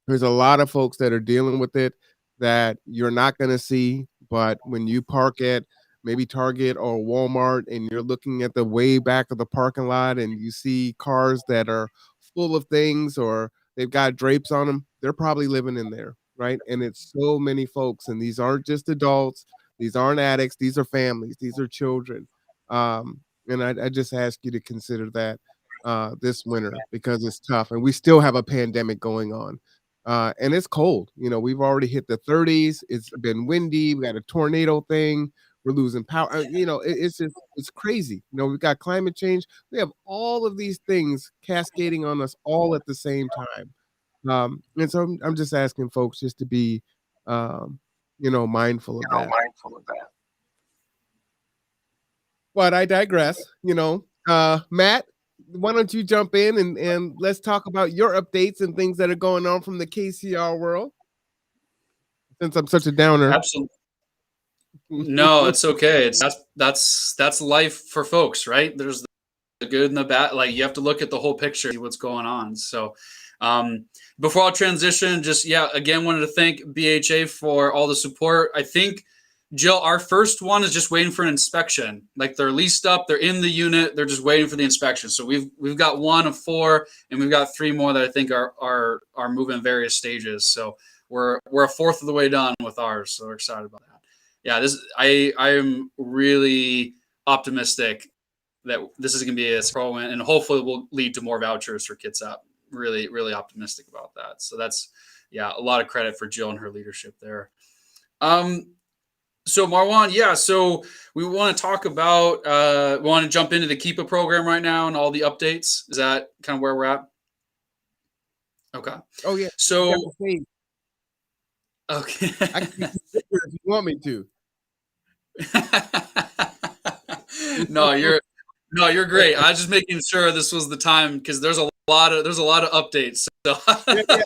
there's a lot of folks that are dealing with it that you're not going to see, but when you park at maybe Target or Walmart and you're looking at the way back of the parking lot and you see cars that are full of things or they've got drapes on them, they're probably living in there, right? And it's so many folks, and these aren't just adults, these aren't addicts, these are families, these are children. And I just ask you to consider that this winter, because it's tough and we still have a pandemic going on. And it's cold. We've already hit the 30s. It's been windy. We got a tornado thing. We're losing power. It's crazy. We've got climate change. We have all of these things cascading on us all at the same time. And so I'm just asking folks just to be, mindful of that. But I digress. Matt, why don't you jump in and let's talk about your updates and things that are going on from the KCR world, since I'm such a downer. Absolutely. No, it's okay. That's life for folks, right? There's the good and the bad. Like, you have to look at the whole picture, see what's going on. So before I'll transition, just again, wanted to thank BHA for all the support. I think, Jill, our first one is just waiting for an inspection. Like, they're leased up, they're in the unit, they're just waiting for the inspection. So we've got 1 of 4, and we've got 3 more that I think are moving various stages. So we're a fourth of the way done with ours. So we're excited about that. Yeah, I am really optimistic that this is going to be a pro, and hopefully will lead to more vouchers for Kitsap. Really, really optimistic about that. So that's, a lot of credit for Jill and her leadership there. So Marwan, so we want to talk about, we want to jump into the Keepa program right now and all the updates. Is that kind of where we're at? Okay. Oh yeah. So, okay. I can if you want me to. No, you're great. I was just making sure this was the time, because there's a lot of updates. So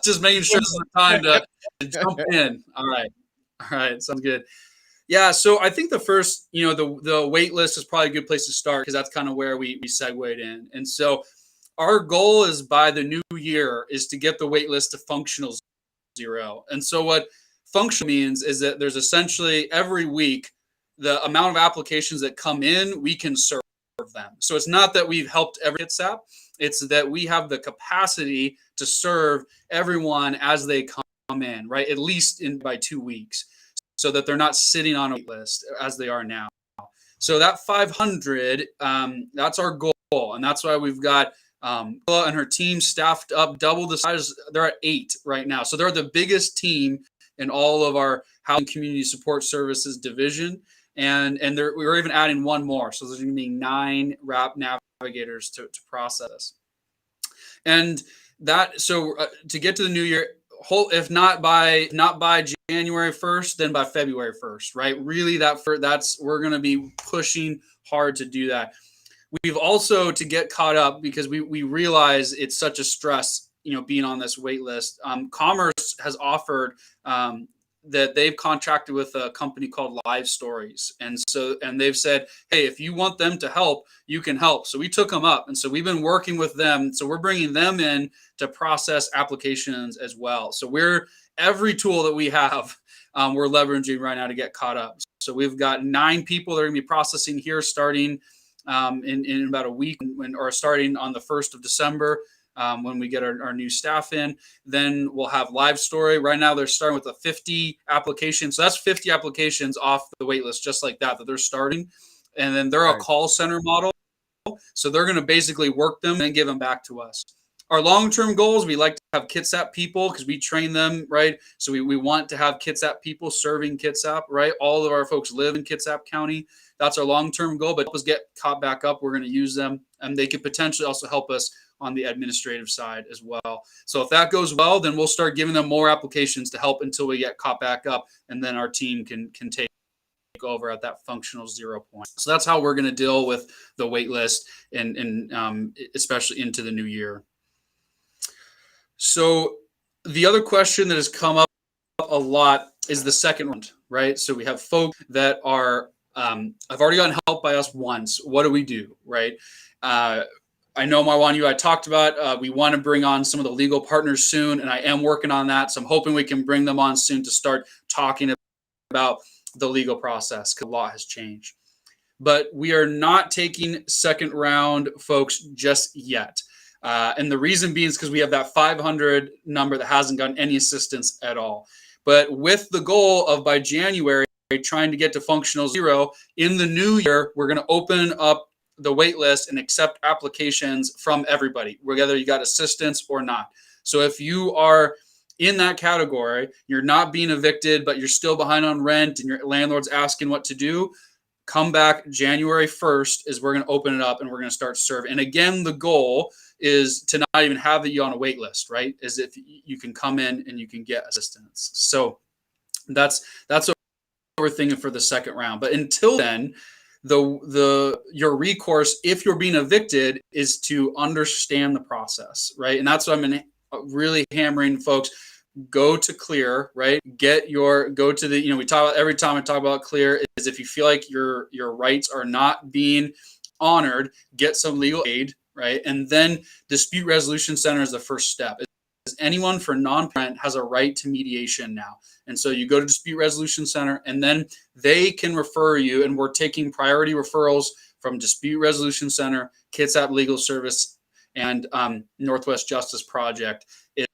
just making sure this is the time to jump in. All right, sounds good. Yeah, so I think the first, the wait list is probably a good place to start, because that's kind of where we segued in. And so our goal is, by the new year, is to get the wait list to functional 0. And so what functional means is that there's essentially every week the amount of applications that come in, we can serve them. So it's not that we've helped every Kitsap, it's that we have the capacity to serve everyone as they come in, right? At least by 2 weeks, so that they're not sitting on a wait list as they are now. So that 500, that's our goal. And that's why we've got Carla and her team staffed up double the size. They're at 8 right now. So they're the biggest team in all of our housing community support services division. And we're even adding 1 more. So there's going to be 9 RAP navigators to process. And that, so to get to the new year, if not by January 1st, then by February 1st, right? Really, we're going to be pushing hard to do that. We've also, to get caught up, because we realize it's such a stress, being on this wait list. Commerce has offered that they've contracted with a company called Live Stories. And they've said, hey, if you want them to help, you can help. So we took them up. And so we've been working with them. So we're bringing them in to process applications as well. So every tool that we have, we're leveraging right now to get caught up. So we've got 9 people that are going to be processing here, starting in about a week, or starting on the 1st of December. When we get our new staff in, then we'll have Live Story. Right now, they're starting with a 50 applications. So that's 50 applications off the wait list, just like that they're starting. And then they're a call center model. So they're going to basically work them and give them back to us. Our long-term goals, we like to have Kitsap people, because we train them, right? So we want to have Kitsap people serving Kitsap, right? All of our folks live in Kitsap County. That's our long-term goal, but help us get caught back up. We're going to use them, and they could potentially also help us on the administrative side as well. So if that goes well, then we'll start giving them more applications to help until we get caught back up, and then our team can take over at that functional 0 point. So that's how we're going to deal with the wait list and especially into the new year. So the other question that has come up a lot is the second round, right? So we have folks that are have already gotten help by us once. What do we do, right? I know Marwan, I talked about we want to bring on some of the legal partners soon, and I am working on that. So I'm hoping we can bring them on soon to start talking about the legal process because the law has changed. But we are not taking second round folks just yet. And the reason being is because we have that 500 number that hasn't gotten any assistance at all. But with the goal of by January, trying to get to functional 0, in the new year, we're going to open up the wait list and accept applications from everybody, whether you got assistance or not. So if you are in that category, you're not being evicted, but you're still behind on rent and your landlord's asking what to do, come back January 1st is we're going to open it up and we're going to start serving. And again, the goal is to not even have you on a wait list, right? Is if you can come in and you can get assistance. So that's what we're thinking for the second round. But until then, your recourse, if you're being evicted, is to understand the process, right? And that's what I'm really hammering folks. Go to Clear, right? Go to the, we talk about every time I talk about Clear is if you feel like your rights are not being honored, get some legal aid, right? And then dispute resolution center is the first step. Anyone for non-parent has a right to mediation now. And so you go to dispute resolution center and then they can refer you, and we're taking priority referrals from dispute resolution center, Kitsap Legal Service, and Northwest Justice Project,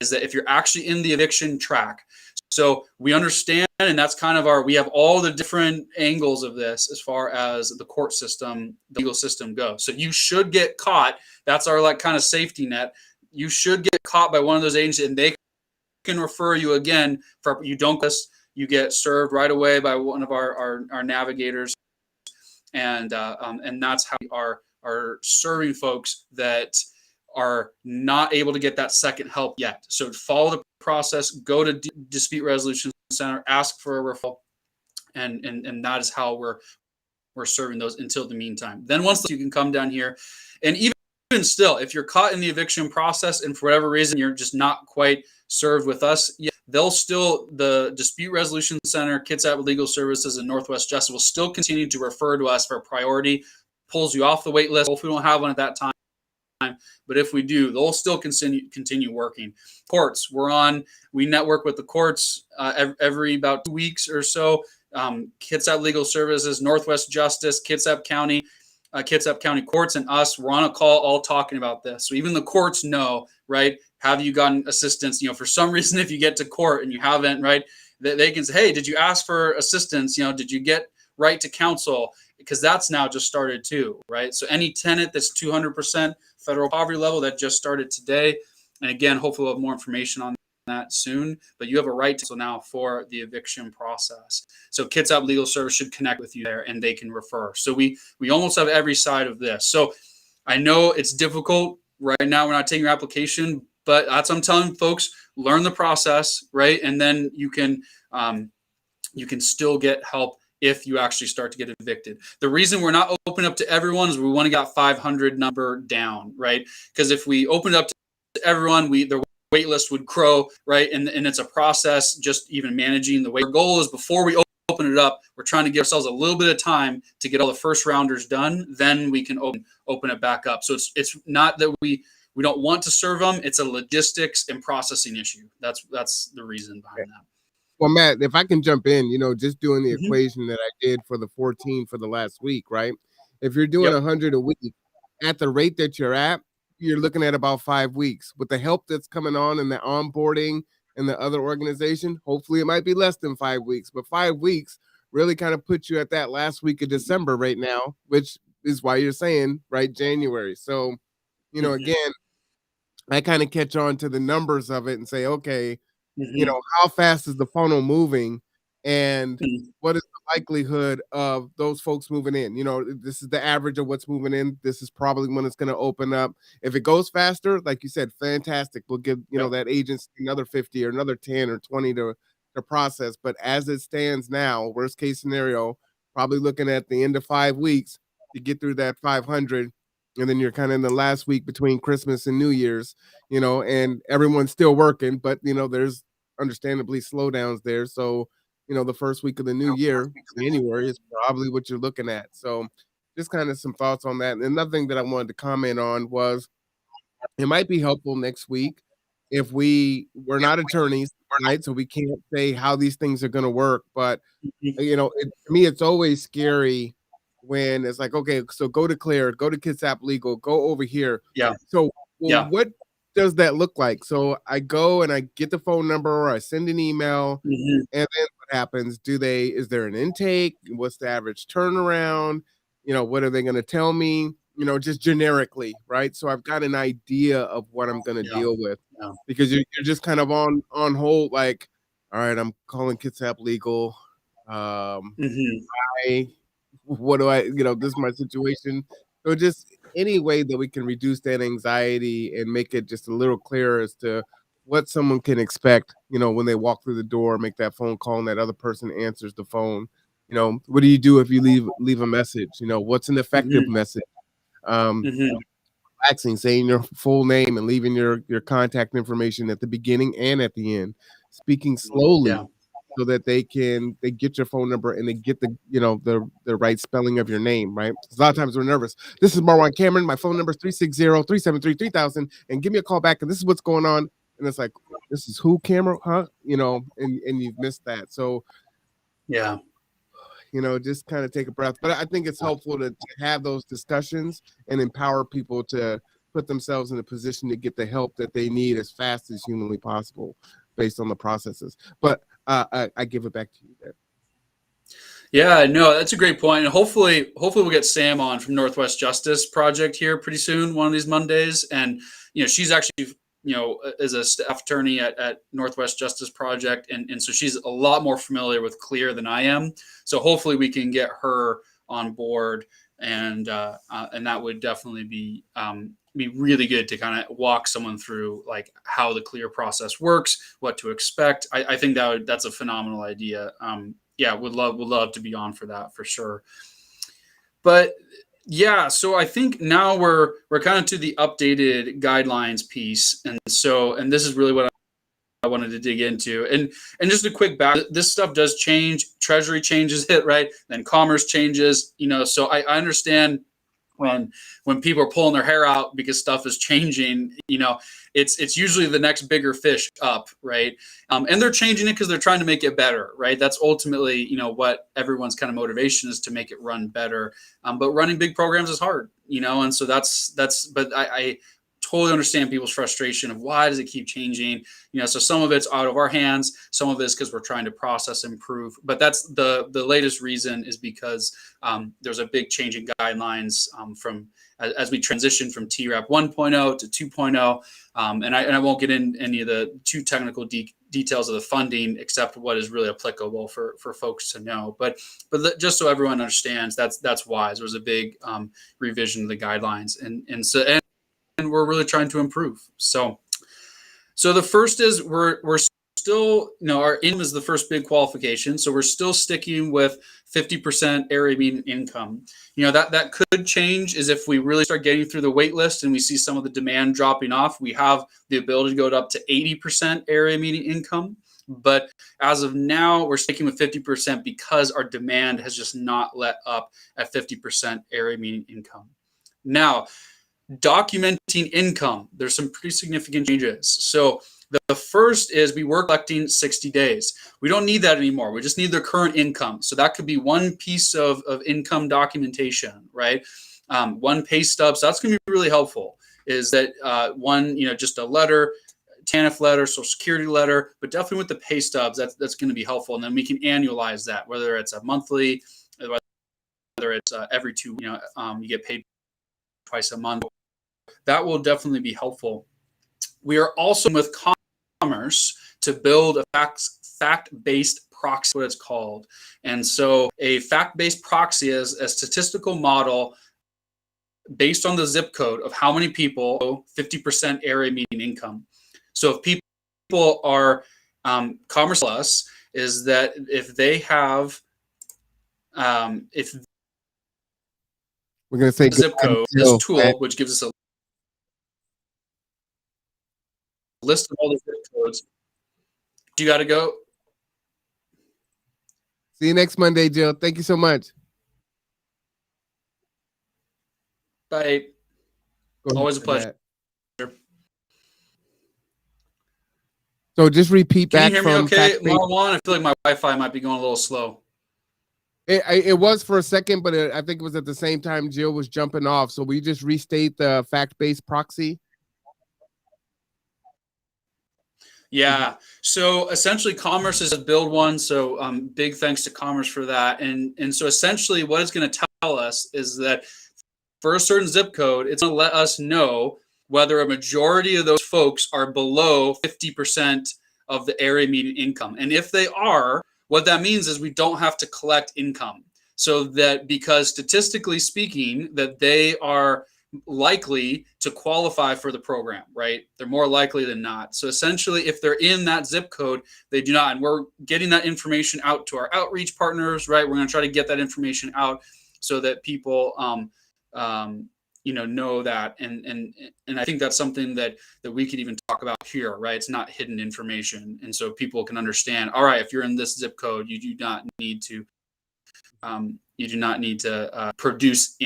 is that if you're actually in the eviction track. So we understand, and that's kind of we have all the different angles of this as far as the court system, the legal system goes. So you should get caught. That's our kind of safety net. You should get caught by one of those agencies and they can refer you again for you get served right away by one of our navigators. And that's how we are serving folks that are not able to get that second help yet. So follow the process, go to dispute resolution center, ask for a referral, and that is how we're serving those until the meantime. Then once you can come down here, and even still, if you're caught in the eviction process and for whatever reason you're just not quite served with us, the dispute resolution center, Kitsap Legal Services, and Northwest Justice will still continue to refer to us for priority, pulls you off the wait list. If we don't have one at that time, but if we do, they'll still continue working. Courts, we network with the courts every about 2 weeks or so. Kitsap Legal Services, Northwest Justice, Kitsap County Courts, and us, we're on a call all talking about this. So even the courts know, right? Have you gotten assistance? For some reason, if you get to court and you haven't, right, they can say, hey, did you ask for assistance? Did you get right to counsel? Because that's now just started too, right? So any tenant that's 200% federal poverty level, that just started today. And again, hopefully we'll have more information on that soon, but you have a right to now for the eviction process. So Kitsap Legal Service should connect with you there and they can refer. So we almost have every side of this. So I know it's difficult right now. We're not taking your application, but that's what I'm telling folks, learn the process, right? And then you can still get help if you actually start to get evicted. The reason we're not open up to everyone is we want to get 500 number down, right? Because if we open it up to everyone, the wait list would grow, right? And it's a process just even managing the wait. Our goal is before we open it up, we're trying to give ourselves a little bit of time to get all the first rounders done. Then we can open it back up. So it's not that we don't want to serve them. It's a logistics and processing issue. That's the reason behind that. Well, Matt, if I can jump in, just doing the equation that I did for the 14 for the last week, right? If you're doing 100 a week at the rate that you're at, you're looking at about 5 weeks. With the help that's coming on and the onboarding and the other organization, hopefully it might be less than 5 weeks, but 5 weeks really kind of puts you at that last week of December right now, which is why you're saying, right, January. So, again, I kind of catch on to the numbers of it and say, okay, how fast is the funnel moving and what is the likelihood of those folks moving in? This is the average of what's moving in. This is probably when it's going to open up. If it goes faster, like you said, fantastic. We'll give, that agency another 50 or another 10 or 20 to process. But as it stands now, worst case scenario, probably looking at the end of 5 weeks to get through that 500. And then you're kind of in the last week between Christmas and New Year's, and everyone's still working, but there's understandably slowdowns there. So, the first week of the new year, January, is probably what you're looking at. So just kind of some thoughts on that. And another thing that I wanted to comment on was it might be helpful next week if we're not attorneys, right? So we can't say how these things are going to work, but to me, it's always scary when it's like, okay, so go to Clear, go to Kitsap Legal, go over here. Yeah. So Yeah. what does that look like? So I go and I get the phone number, or I send an email, Mhm. and then what happens? Is there an intake? What's the average turnaround? What are they going to tell me? Just generically, right? So I've got an idea of what I'm going to Yeah. deal with, Yeah. because you're just kind of on hold, like, all right, I'm calling Kitsap Legal. Mhm. What do I, this is my situation. So just any way that we can reduce that anxiety and make it just a little clearer as to what someone can expect, when they walk through the door, make that phone call and that other person answers the phone. What do you do if you leave a message? What's an effective Mhm. message? Um, Mhm. Relaxing, saying your full name and leaving your contact information at the beginning and at the end. Speaking slowly, Yeah. so that they get your phone number and they get the right spelling of your name, right? 'Cause a lot of times we're nervous. This is Marwan Cameron. My phone number is 360-373-3000, and give me a call back. And this is what's going on. And it's like, this is who, Cameron? Huh? And you've missed that. So, Yeah. just kind of take a breath. But I think it's helpful to have those discussions and empower people to put themselves in a position to get the help that they need as fast as humanly possible based on the processes. But I give it back to you there. Yeah, no, that's a great point. And hopefully we'll get Sam on from Northwest Justice Project here pretty soon, one of these Mondays. And, she's actually, is a staff attorney at Northwest Justice Project. And so she's a lot more familiar with Clear than I am. So hopefully we can get her on board, and that would definitely be really good to kind of walk someone through like how the Clear process works, what to expect. I think that's a phenomenal idea. Yeah, would love to be on for that for sure. But yeah, so I think now we're kind of to the updated guidelines piece, and this is really what I wanted to dig into. And just a quick back, this stuff does change. Treasury changes it, right? Then Commerce changes, so I understand when people are pulling their hair out because stuff is changing, it's usually the next bigger fish up, right? And they're changing it because they're trying to make it better, right? That's ultimately, what everyone's kind of motivation is, to make it run better. But running big programs is hard, and so but I totally understand people's frustration of why does it keep changing. So some of it's out of our hands, some of it's because we're trying to process improve. But that's the latest reason is because there's a big change in guidelines from as we transition from TRAP 1.0 to 2.0. And I won't get in any of the too technical details of the funding, except what is really applicable for folks to know. But just so everyone understands, that's why there was a big revision of the guidelines, and we're really trying to improve. So the first is we're still, our income is the first big qualification. So we're still sticking with 50% area median income. That could change is if we really start getting through the wait list and we see some of the demand dropping off, we have the ability to go up to 80% area median income. But as of now, we're sticking with 50% because our demand has just not let up at 50% area median income. Now, documenting income, there's some pretty significant changes. So the first is we were collecting 60 days. We don't need that anymore. We just need their current income. So that could be one piece of income documentation, right? One pay stub. So that's going to be really helpful. Is that one, just a letter, TANF letter, Social Security letter, but definitely with the pay stubs, that's going to be helpful. And then we can annualize that, whether it's a monthly, whether it's every 2, you get paid twice a month. That will definitely be helpful. We are also with Commerce to build a fact-based proxy, what it's called. And so a fact-based proxy is a statistical model based on the zip code of how many people owe 50% area median income. So if people are Commerce Plus, is that if they have if We're gonna say zip goodbye to code, Jill, this tool, which gives us a list of all the zip codes. Do you got to go? See you next Monday, Jill. Thank you so much. Bye. Go ahead, Always a pleasure. Matt. So just repeat Can you back hear me from okay, fact-based. Marwan? I feel like my Wi-Fi might be going a little slow. It was for a second, but I think it was at the same time Jill was jumping off. So we just restate the fact-based proxy. Yeah. So essentially, Commerce is a build one. So big thanks to Commerce for that. And so essentially, what it's going to tell us is that for a certain zip code, it's going to let us know whether a majority of those folks are below 50% of the area median income. And if they are, what that means is we don't have to collect income. So that because statistically speaking, that they are likely to qualify for the program, right? They're more likely than not. So essentially, if they're in that zip code, they do not. And we're getting that information out to our outreach partners, right? We're going to try to get that information out so that people, know that. And I think that's something that we could even talk about here, right? It's not hidden information. And so people can understand, all right, if you're in this zip code, you do not need to produce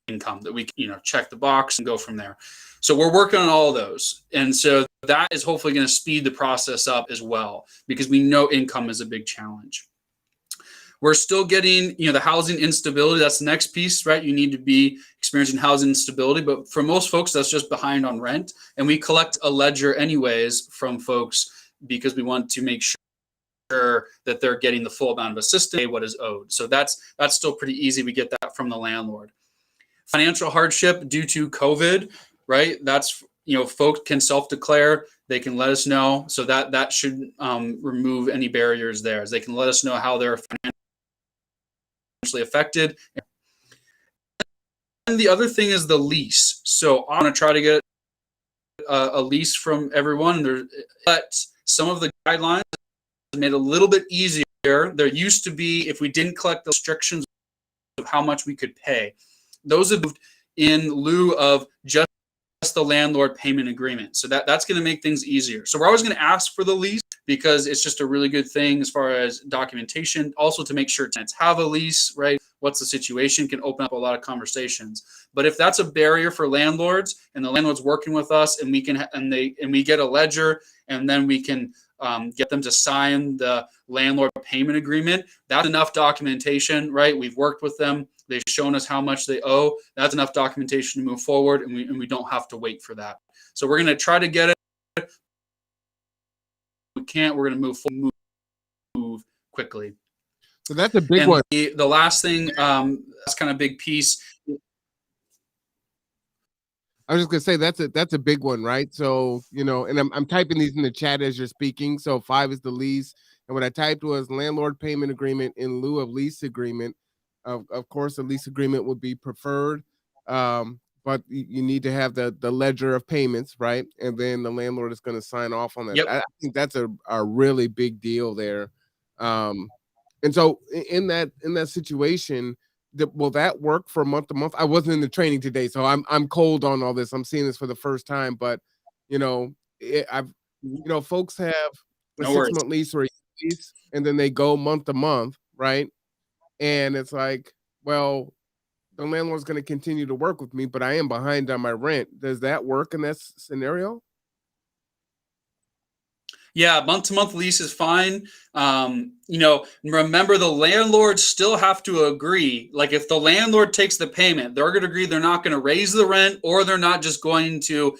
income, that we can, check the box and go from there. So we're working on all of those. And so that is hopefully going to speed the process up as well, because we know income is a big challenge. We're still getting, the housing instability. That's the next piece, right? You need to be experiencing housing instability. But for most folks, that's just behind on rent. And we collect a ledger anyways from folks because we want to make sure that they're getting the full amount of assistance, what is owed. So that's still pretty easy. We get that from the landlord. Financial hardship due to COVID, right? That's, folks can self-declare. They can let us know. So that should remove any barriers there, as they can let us know how they're financially affected. And the other thing is the lease. So I'm going to try to get a lease from everyone. But some of the guidelines made it a little bit easier. There used to be, if we didn't collect the restrictions of how much we could pay, those have moved in lieu of just the landlord payment agreement. So that's going to make things easier. So we're always going to ask for the lease because it's just a really good thing as far as documentation. Also to make sure tenants have a lease, right? What's the situation can open up a lot of conversations. But if that's a barrier for landlords and the landlord's working with us and we can and we get a ledger and then we can get them to sign the landlord payment agreement, that's enough documentation, right? We've worked with them. They've shown us how much they owe. That's enough documentation to move forward, and we don't have to wait for that. So we're going to try to get it. If we can't, we're going to move quickly. So that's a big one. The last thing, that's kind of big piece. I was just gonna say that's a big one, right? So and I'm typing these in the chat as you're speaking. So 5 is the lease, and what I typed was landlord payment agreement in lieu of lease agreement. Of course, a lease agreement would be preferred, but you need to have the ledger of payments, right? And then the landlord is going to sign off on that. Yep. I think that's a really big deal there. And so in that situation, will that work for month to month? I wasn't in the training today, so I'm cold on all this. I'm seeing this for the first time, but folks have a 6-month lease or a lease, and then they go month to month, right? And it's like, well, the landlord's going to continue to work with me, but I am behind on my rent. Does that work in that scenario? Yeah, month-to-month lease is fine. Remember, the landlords still have to agree. Like, if the landlord takes the payment, they're going to agree they're not going to raise the rent, or they're not just going to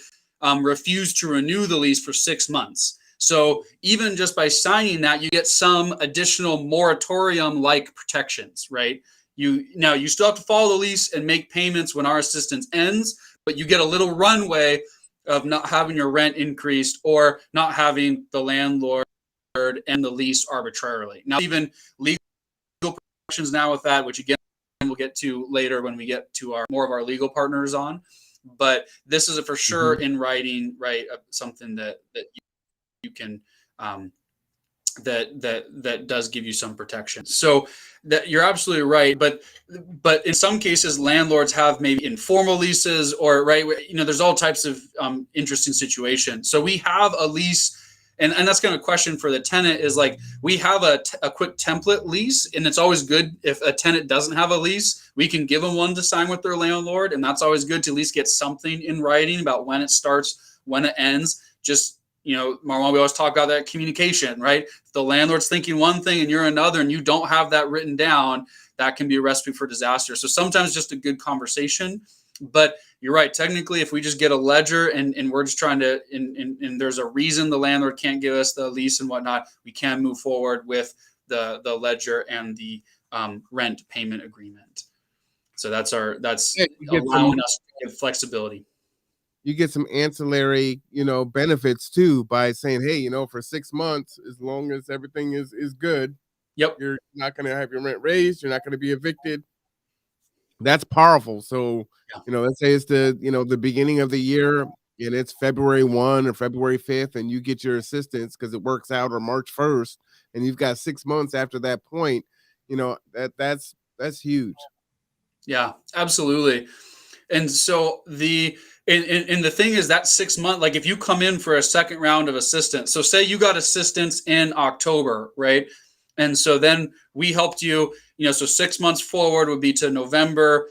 refuse to renew the lease for 6 months. So even just by signing that, you get some additional moratorium-like protections, right? You still have to follow the lease and make payments when our assistance ends, but you get a little runway of not having your rent increased or not having the landlord end the lease arbitrarily. Now, even legal protections now with that, which again we'll get to later when we get to more of our legal partners on. But this is for sure in writing, right? Something that you can that does give you some protection. So that you're absolutely right, but in some cases landlords have maybe informal leases, or right, there's all types of interesting situations. So we have a lease, and that's kind of a question for the tenant is like, we have a quick template lease, and it's always good if a tenant doesn't have a lease, we can give them one to sign with their landlord, and that's always good to at least get something in writing about when it starts, when it ends. Just, Marwan, we always talk about that communication, right? If the landlord's thinking one thing and you're another and you don't have that written down, that can be a recipe for disaster. So sometimes just a good conversation. But you're right. Technically, if we just get a ledger and we're just trying to, and there's a reason the landlord can't give us the lease and whatnot, we can move forward with the ledger and the rent payment agreement. So that's allowing us to give flexibility. You get some ancillary, benefits too by saying, hey, for 6 months, as long as everything is good, yep, you're not going to have your rent raised. You're not going to be evicted. That's powerful. So, let's say it's the beginning of the year and it's February 1 or February 5th, and you get your assistance because it works out, or March 1st, and you've got 6 months after that point, that's huge. Yeah, absolutely. And so the thing is that 6 month, like if you come in for a second round of assistance, so say you got assistance in October, right? And so then we helped you, so 6 months forward would be to November,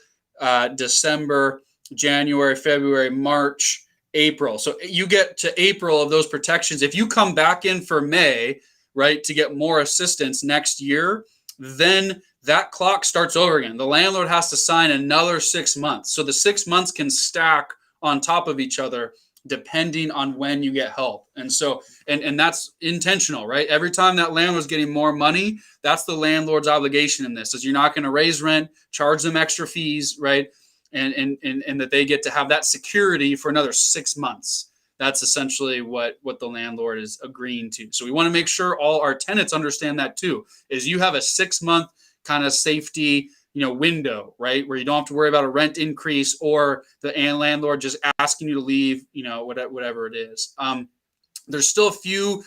December, January, February, March, April. So you get to April of those protections. If you come back in for May, right, to get more assistance next year, then that clock starts over again. The landlord has to sign another 6 months. So the 6 months can stack on top of each other depending on when you get help. And so, and that's intentional, right? Every time that landlord's getting more money, that's the landlord's obligation in this, is you're not going to raise rent, charge them extra fees, right? And that they get to have that security for another 6 months. That's essentially what the landlord is agreeing to. So we want to make sure all our tenants understand that too, is you have a 6 month kind of safety, window, right? Where you don't have to worry about a rent increase or the landlord just asking you to leave, whatever it is. There's still a few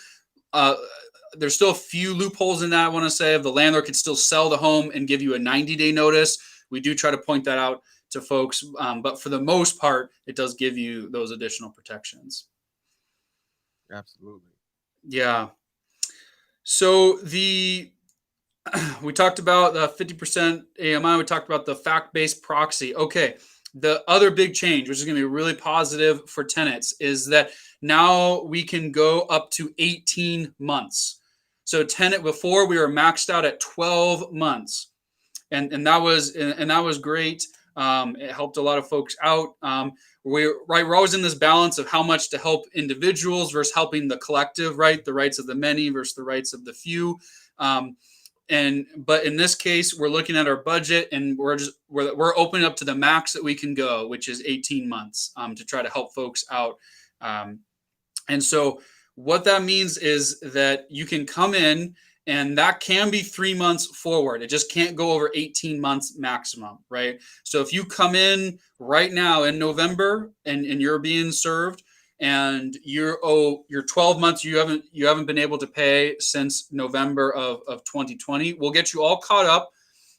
loopholes in that. I want to say, if the landlord could still sell the home and give you a 90-day notice. We do try to point that out to folks. But for the most part, it does give you those additional protections. Absolutely. Yeah. So we talked about the 50% AMI. We talked about the fact-based proxy. Okay. The other big change, which is going to be really positive for tenants, is that now we can go up to 18 months. So tenant, before we were maxed out at 12 months. And that was great. It helped a lot of folks out. We're always in this balance of how much to help individuals versus helping the collective, right? The rights of the many versus the rights of the few. But in this case, we're looking at our budget, and we're opening up to the max that we can go, which is 18 months, to try to help folks out. And so what that means is that you can come in, and that can be 3 months forward. It just can't go over 18 months maximum, right? So if you come in right now in November and you're being served, and you're 12 months you haven't been able to pay since November of 2020, we'll get you all caught up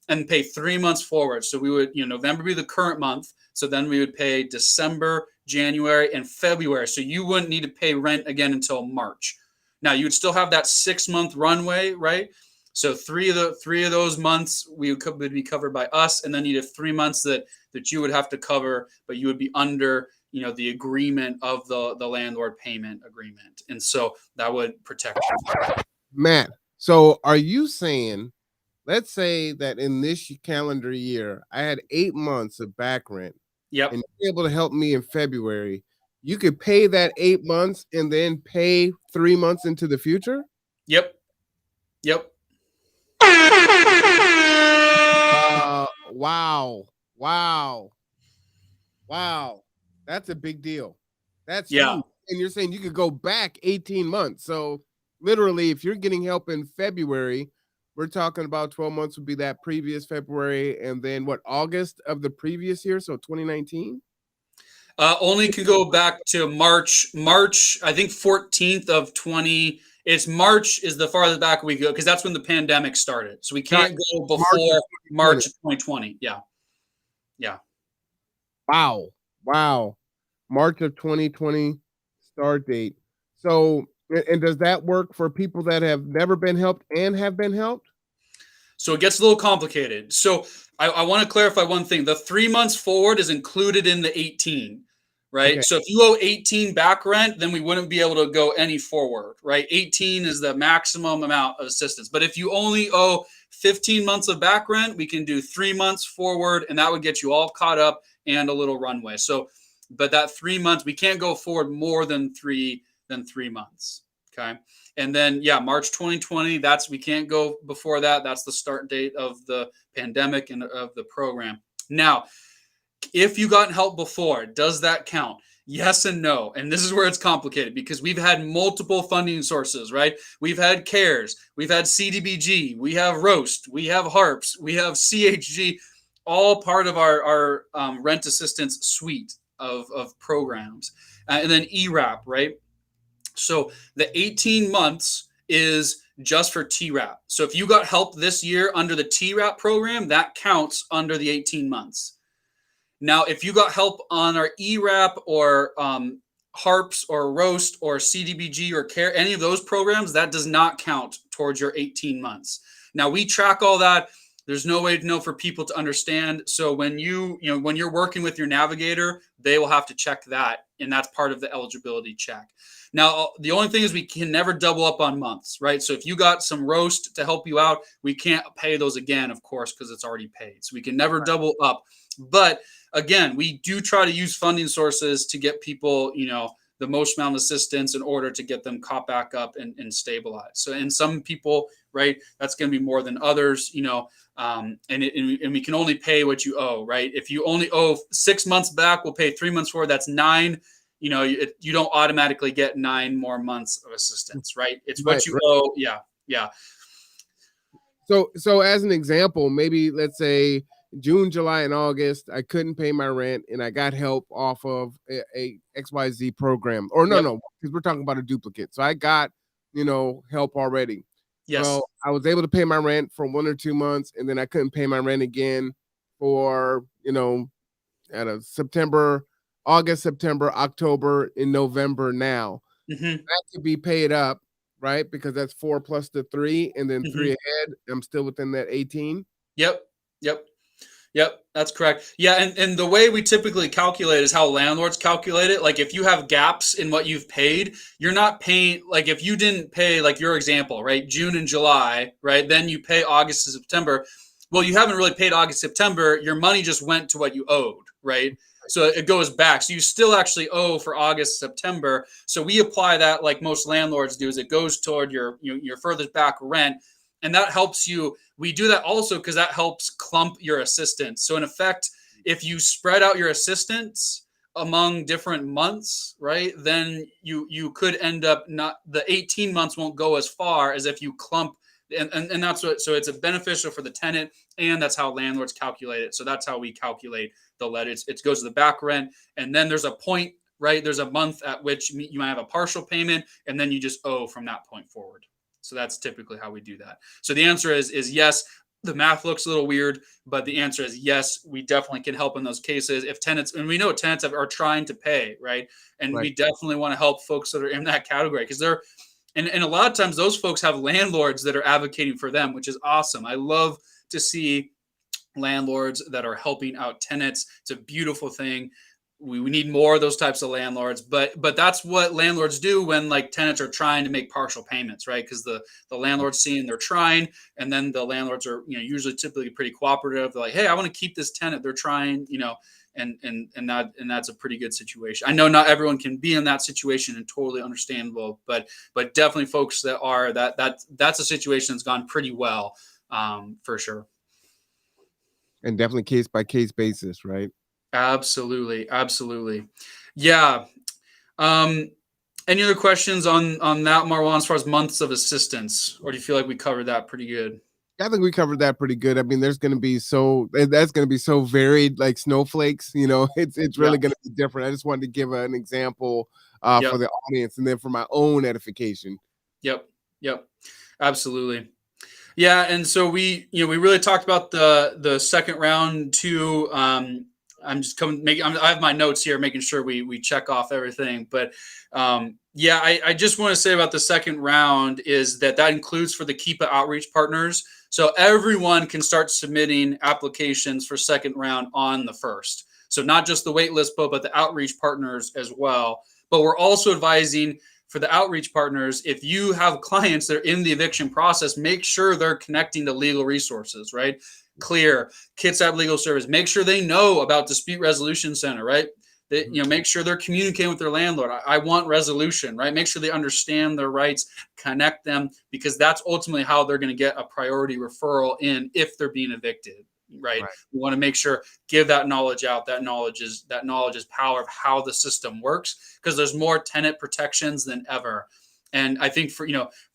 and pay 3 months forward. So we would, November be the current month. So then we would pay December, January, and February. So you wouldn't need to pay rent again until March. Now you would still have that 6 month runway, right? So three of those months would be covered by us, and then you'd have 3 months that you would have to cover, but you would be under the agreement of the landlord payment agreement. And so that would protect you. Matt, so are you saying, let's say that in this calendar year, I had 8 months of back rent. Yep. And you're able to help me in February. You could pay that 8 months and then pay 3 months into the future? Yep. Wow. That's a big deal. That's huge. And you're saying you could go back 18 months. So literally, if you're getting help in February, we're talking about 12 months would be that previous February, and then August of the previous year, so 2019? Only can go back to March, I think 14th of 2018 It's March is the farthest back we go because that's when the pandemic started. So we can't go before March of 2020. Yeah. Yeah. Wow. March of 2020 start date. So, and does that work for people that have never been helped and have been helped? So it gets a little complicated. So I want to clarify one thing. The 3 months forward is included in the 18, right? Okay. So if you owe 18 back rent, then we wouldn't be able to go any forward, right? 18 is the maximum amount of assistance. But if you only owe 15 months of back rent, we can do 3 months forward, and that would get you all caught up and a little runway. So, but that 3 months, we can't go forward more than three months. Okay. And then, yeah, March 2020, we can't go before that. That's the start date of the pandemic and of the program. Now, if you got help before, does that count? Yes and no. And this is where it's complicated because we've had multiple funding sources, right? We've had CARES, we've had CDBG, we have ROAST, we have HARPS, we have CHG, all part of our rent assistance suite of programs. And then ERAP, right? So the 18 months is just for TRAP. So if you got help this year under the TRAP program, that counts under the 18 months. Now, if you got help on our ERAP or HARPS or ROAST or CDBG or CARE, any of those programs, that does not count towards your 18 months. Now, we track all that. There's no way to know for people to understand. So when when you're working with your navigator, they will have to check that, and that's part of the eligibility check. Now, the only thing is we can never double up on months, right? So if you got some ROAST to help you out, we can't pay those again, of course, because it's already paid. So we can never double up. But again, we do try to use funding sources to get people, the most amount of assistance in order to get them caught back up and stabilized. So, and some people, right, that's going to be more than others, and we can only pay what you owe, right? If you only owe 6 months back, we'll pay 3 months forward. That's 9. You don't automatically get 9 more months of assistance, right? It's what you owe. Yeah. So as an example, maybe let's say June, July, and August, I couldn't pay my rent and I got help off of a XYZ program. Or no, because we're talking about a duplicate. So I got, help already. Yes. So I was able to pay my rent for 1 or 2 months, and then I couldn't pay my rent again for, August, September, October, and November now. Mm-hmm. That could be paid up, right? Because that's 4 plus the 3, and then 3 ahead. I'm still within that 18. Yep, that's correct. Yeah, and the way we typically calculate is how landlords calculate it. Like if you have gaps in what you've paid, you're not paying, like if you didn't pay, like your example, right, June and July, right, then you pay August and September. Well, you haven't really paid August, September. Your money just went to what you owed, right? So it goes back. So you still actually owe for August, September. So we apply that like most landlords do, is it goes toward your furthest back rent. And that helps you. We do that also because that helps clump your assistance. So in effect, if you spread out your assistance among different months, right, then you could end up the 18 months won't go as far as if you clump. And that's what, so it's beneficial for the tenant, and that's how landlords calculate it. So that's how we calculate the letter. It goes to the back rent, and then there's a point, right? There's a month at which you might have a partial payment, and then you just owe from that point forward. So that's typically how we do that. So the answer is yes. The math looks a little weird, but the answer is yes. We definitely can help in those cases if tenants, and we know tenants are trying to pay, right? And we definitely want to help folks that are in that category because they're. And a lot of times those folks have landlords that are advocating for them, which is awesome. I love to see landlords that are helping out tenants. It's a beautiful thing. We need more of those types of landlords, but that's what landlords do when like tenants are trying to make partial payments, right? Because the landlord's seeing they're trying, and then the landlords are usually typically pretty cooperative. They're like, hey, I want to keep this tenant. They're trying, and that's a pretty good situation. I know not everyone can be in that situation, and totally understandable, but definitely folks that are that's a situation that's gone pretty well, for sure. And definitely case by case basis, right? Absolutely. Yeah. Any other questions on that, Marwan, as far as months of assistance, or do you feel like we covered that pretty good? I think we covered that pretty good. I mean, that's going to be so varied, like snowflakes. It's really going to be different. I just wanted to give an example for the audience, and then for my own edification. Yep. Yep. Absolutely. Yeah, and so we really talked about the second round too. I'm just I have my notes here, making sure we check off everything. But yeah, I just want to say about the second round is that includes for the Keepa outreach partners. So everyone can start submitting applications for second round on the first. So not just the wait list, but the outreach partners as well. But we're also advising for the outreach partners, if you have clients that are in the eviction process, make sure they're connecting to legal resources, right? Clear, Kitsap Legal Service. Make sure they know about Dispute Resolution Center, right? That, make sure they're communicating with their landlord. I want resolution, right? Make sure they understand their rights, connect them, because that's ultimately how they're going to get a priority referral in if they're being evicted. Right. We want to make sure, give that knowledge out. That knowledge is power of how the system works, because there's more tenant protections than ever. And I think for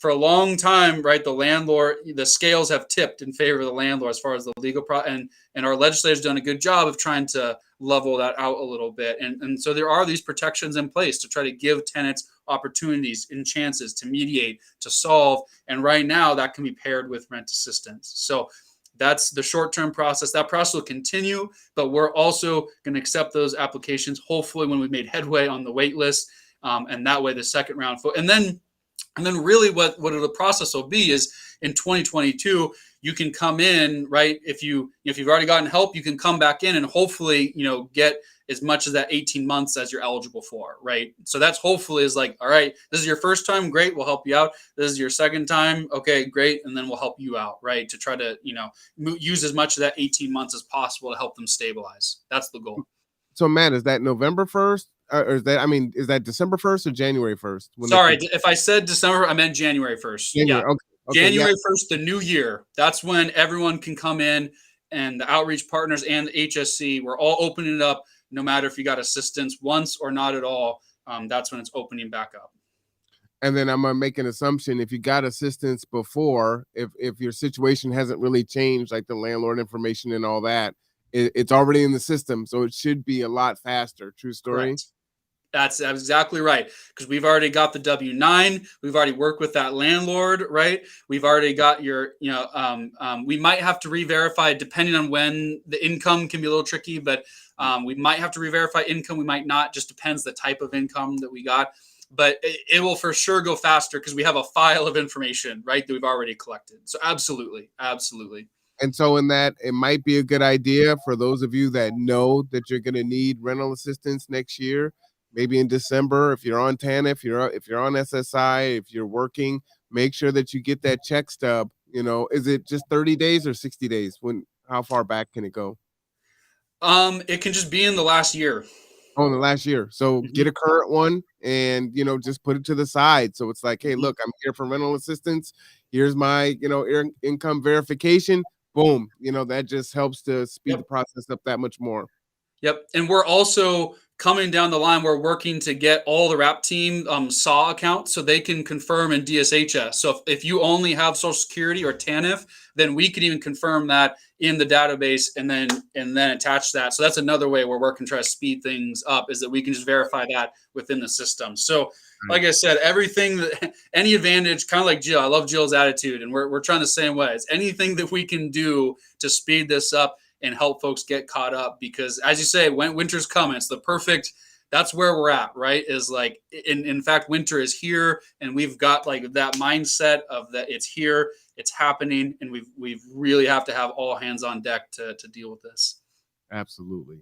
a long time, right, the scales have tipped in favor of the landlord as far as the legal and our legislators done a good job of trying to level that out a little bit. And so there are these protections in place to try to give tenants opportunities and chances to mediate, to solve. And right now that can be paired with rent assistance. So that's the short-term process. That process will continue, but we're also going to accept those applications, hopefully when we've made headway on the wait list. And that way the second round. And then really what the process will be is in 2022, you can come in, right? If you've already gotten help, you can come back in and hopefully, get as much as that 18 months as you're eligible for, right? So that's hopefully is like, all right, this is your first time, great, we'll help you out. This is your second time, okay, great, and then we'll help you out, right? To try to, use as much of that 18 months as possible to help them stabilize. That's the goal. So Matt, is that November 1st? Or is that December 1st or January 1st? Sorry, if I said December, I meant January 1st. January, yeah. Okay, January 1st, the new year. That's when everyone can come in, and the outreach partners and the HSC, we're all opening it up, no matter if you got assistance once or not at all. That's when it's opening back up. And then I'm gonna make an assumption, if you got assistance before, if your situation hasn't really changed, like the landlord information and all that, it's already in the system, so it should be a lot faster. True story. Correct. That's exactly right, because we've already got the W-9. We've already worked with that landlord, right? We've already got your, we might have to re-verify depending on when the income can be a little tricky, but we might have to re-verify income. We might not, just depends the type of income that we got. But it will for sure go faster because we have a file of information, right, that we've already collected. So absolutely. And so in that, it might be a good idea for those of you that know that you're going to need rental assistance next year, maybe in December, if you're on TANF, if you're on SSI, if you're working, make sure that you get that check stub. Is it just 30 days or 60 days? How far back can it go? It can just be in the last year. Oh, in the last year. So get a current one and, just put it to the side. So it's like, hey, look, I'm here for rental assistance. Here's my, income verification. Boom. That just helps to speed the process up that much more. Yep. And we're also coming down the line, we're working to get all the RAP team SAW accounts so they can confirm in DSHS. So if you only have Social Security or TANF, then we can even confirm that in the database and then attach that. So that's another way we're working to try to speed things up, is that we can just verify that within the system. So like I said, everything any advantage, kind of like Jill, I love Jill's attitude, and we're trying the same way. It's anything that we can do to speed this up and help folks get caught up, because as you say, when winter's coming, it's the perfect, that's where we're at, right? Is like, in fact, winter is here, and we've got like that mindset of that it's here, it's happening, and we really have to have all hands on deck to deal with this. Absolutely.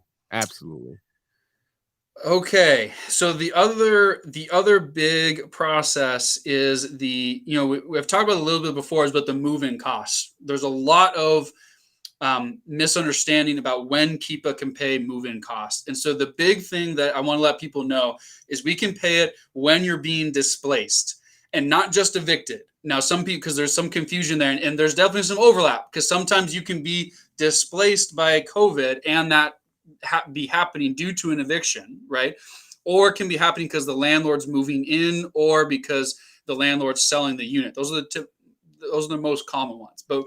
Okay, so the other big process is we've talked about a little bit before, is about the move-in costs. There's a lot of misunderstanding about when Keepa can pay move-in costs. And so the big thing that I want to let people know is we can pay it when you're being displaced and not just evicted. Now, some people, because there's some confusion there, and there's definitely some overlap, because sometimes you can be displaced by COVID and that be happening due to an eviction, right? Or it can be happening because the landlord's moving in, or because the landlord's selling the unit. Those are the most common ones. But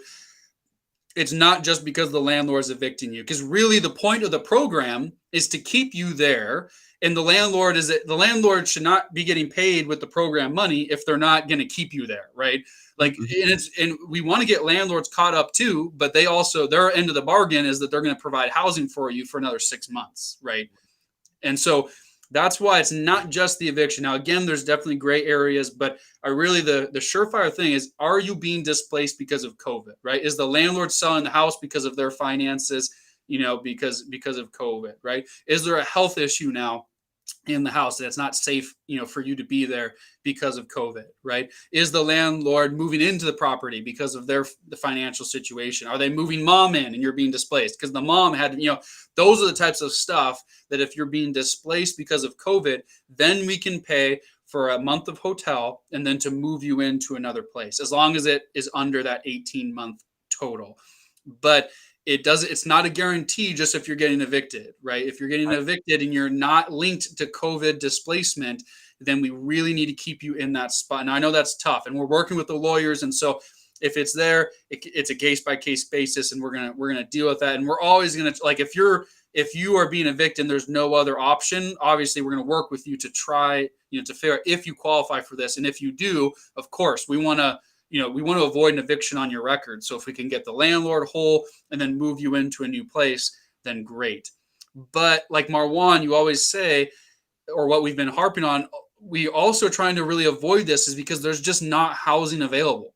it's not just because the landlord's evicting you, because really the point of the program is to keep you there. And the landlord should not be getting paid with the program money if they're not going to keep you there, right? Like, and we want to get landlords caught up too, but they also, their end of the bargain is that they're going to provide housing for you for another 6 months, right? And so that's why it's not just the eviction. Now, again, there's definitely gray areas, but really the surefire thing is, are you being displaced because of COVID, right? Is the landlord selling the house because of their finances, because of COVID, right? Is there a health issue now in the house that's not safe, for you to be there because of COVID, right? Is the landlord moving into the property because of the financial situation? Are they moving mom in and you're being displaced because the mom had, those are the types of stuff that if you're being displaced because of COVID, then we can pay for a month of hotel and then to move you into another place, as long as it is under that 18-month total. But it's not a guarantee just if you're getting evicted, right? If you're getting evicted and you're not linked to COVID displacement, then we really need to keep you in that spot. And I know that's tough, and we're working with the lawyers. And so if it's there, it's a case by case basis, and we're going to deal with that. And we're always going to, like, if you are being evicted and there's no other option, obviously we're going to work with you to try, to figure out if you qualify for this. And if you do, of course, we want to avoid an eviction on your record. So if we can get the landlord whole and then move you into a new place, then great. But like Marwan, you always say, or what we've been harping on, we also trying to really avoid this is because there's just not housing available.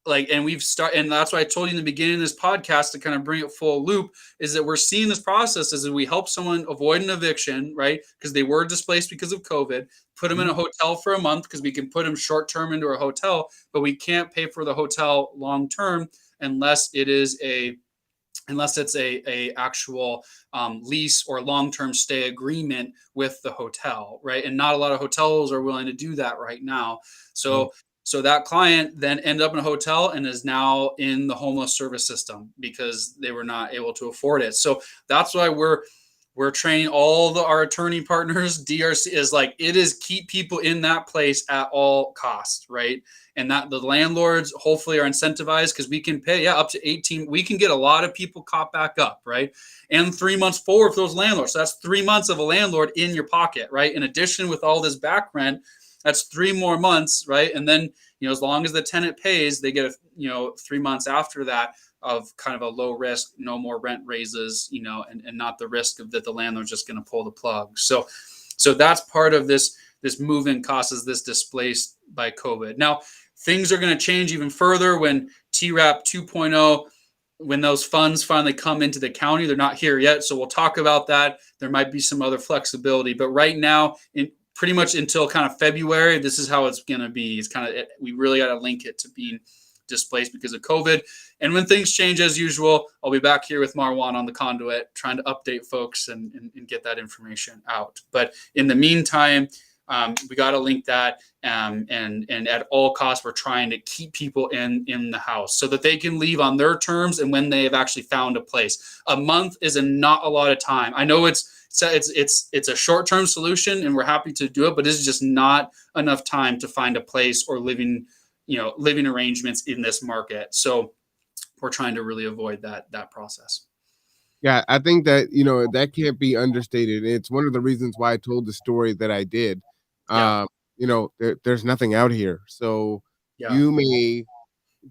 And that's why I told you in the beginning of this podcast, to kind of bring it full loop, is that we're seeing this process as we help someone avoid an eviction, right? Because they were displaced because of COVID, put them in a hotel for a month, because we can put them short term into a hotel, but we can't pay for the hotel long term unless it's a actual lease or long-term stay agreement with the hotel, right? And not a lot of hotels are willing to do that right now. So that client then ended up in a hotel and is now in the homeless service system because they were not able to afford it. So that's why we're training all our attorney partners. DRC is like, it is keep people in that place at all costs, right? And that the landlords hopefully are incentivized, because we can pay up to 18. We can get a lot of people caught back up, right? And 3 months forward for those landlords. So that's 3 months of a landlord in your pocket, right? In addition, with all this back rent, that's 3 more months, right? And then, as long as the tenant pays, they get 3 months after that of kind of a low risk, no more rent raises, and not the risk of that the landlord's just going to pull the plug. So that's part of this move-in cost, is this displaced by COVID. Now, things are going to change even further when TRAP 2.0, when those funds finally come into the county. They're not here yet, so we'll talk about that. There might be some other flexibility, but right now, pretty much until kind of February, this is how it's going to be. It's kind of, we really got to link it to being displaced because of COVID. And when things change, as usual, I'll be back here with Marwan on the Conduit, trying to update folks and get that information out. But in the meantime, we got to link that. And at all costs, we're trying to keep people in the house so that they can leave on their terms and when they have actually found a place. A month is not a lot of time. I know it's a short-term solution and we're happy to do it, but it's just not enough time to find a place or living arrangements in this market. So we're trying to really avoid that process. Yeah, I think that, that can't be understated. It's one of the reasons why I told the story that I did. Yeah. There's nothing out here. So you may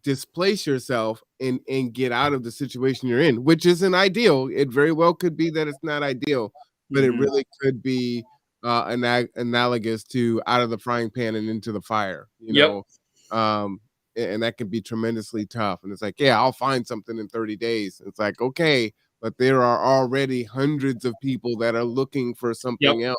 displace yourself and get out of the situation you're in, which isn't ideal. It very well could be that it's not ideal, but it really could be analogous to out of the frying pan and into the fire, and that can be tremendously tough. And it's like, yeah, I'll find something in 30 days. It's like, okay, but there are already hundreds of people that are looking for something else.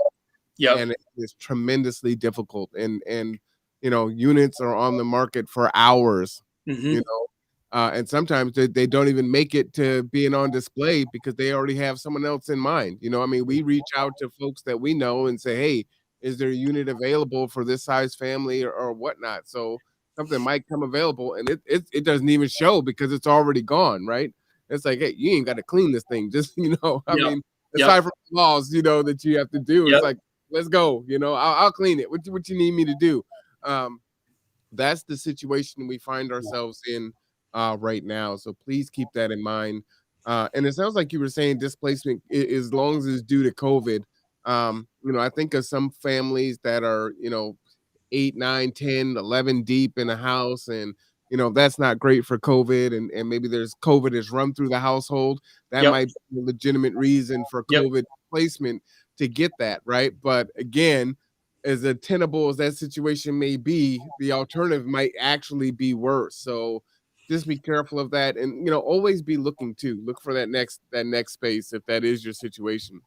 Yeah, and it's tremendously difficult. And units are on the market for hours. And sometimes they don't even make it to being on display because they already have someone else in mind. We reach out to folks that we know and say, hey, is there a unit available for this size family or whatnot? So something might come available and it doesn't even show because it's already gone, right? It's like, hey, you ain't got to clean this thing. Just, aside from the laws, that you have to do, it's like, let's go, I'll clean it. What you need me to do? That's the situation we find ourselves in right now. So please keep that in mind. And it sounds like you were saying displacement, as long as it's due to COVID. I think of some families that are, 8, 9, 10, 11 deep in a house, and that's not great for COVID, and maybe there's COVID has run through the household. That Yep. might be a legitimate reason for Yep. COVID placement to get that, right? But again, as tenable as that situation may be, the alternative might actually be worse. So just be careful of that, and always be looking too. Look for that next space if that is your situation.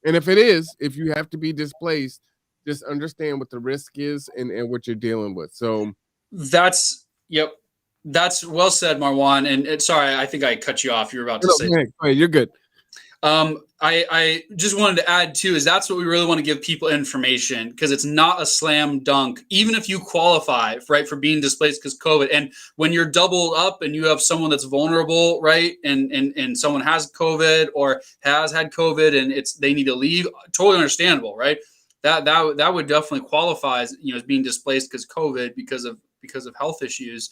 And if you have to be displaced, just understand what the risk is and what you're dealing with. So Yep. That's well said, Marwan. And sorry, I think I cut you off. You were about to no, say. go ahead, you're good. I just wanted to add too, is that's what we really want to give people information, because it's not a slam dunk, even if you qualify, right, for being displaced because COVID. And when you're doubled up and you have someone that's vulnerable, right, and someone has COVID or has had COVID and they need to leave, totally understandable, right? That would definitely qualify as, as being displaced because COVID, because of health issues.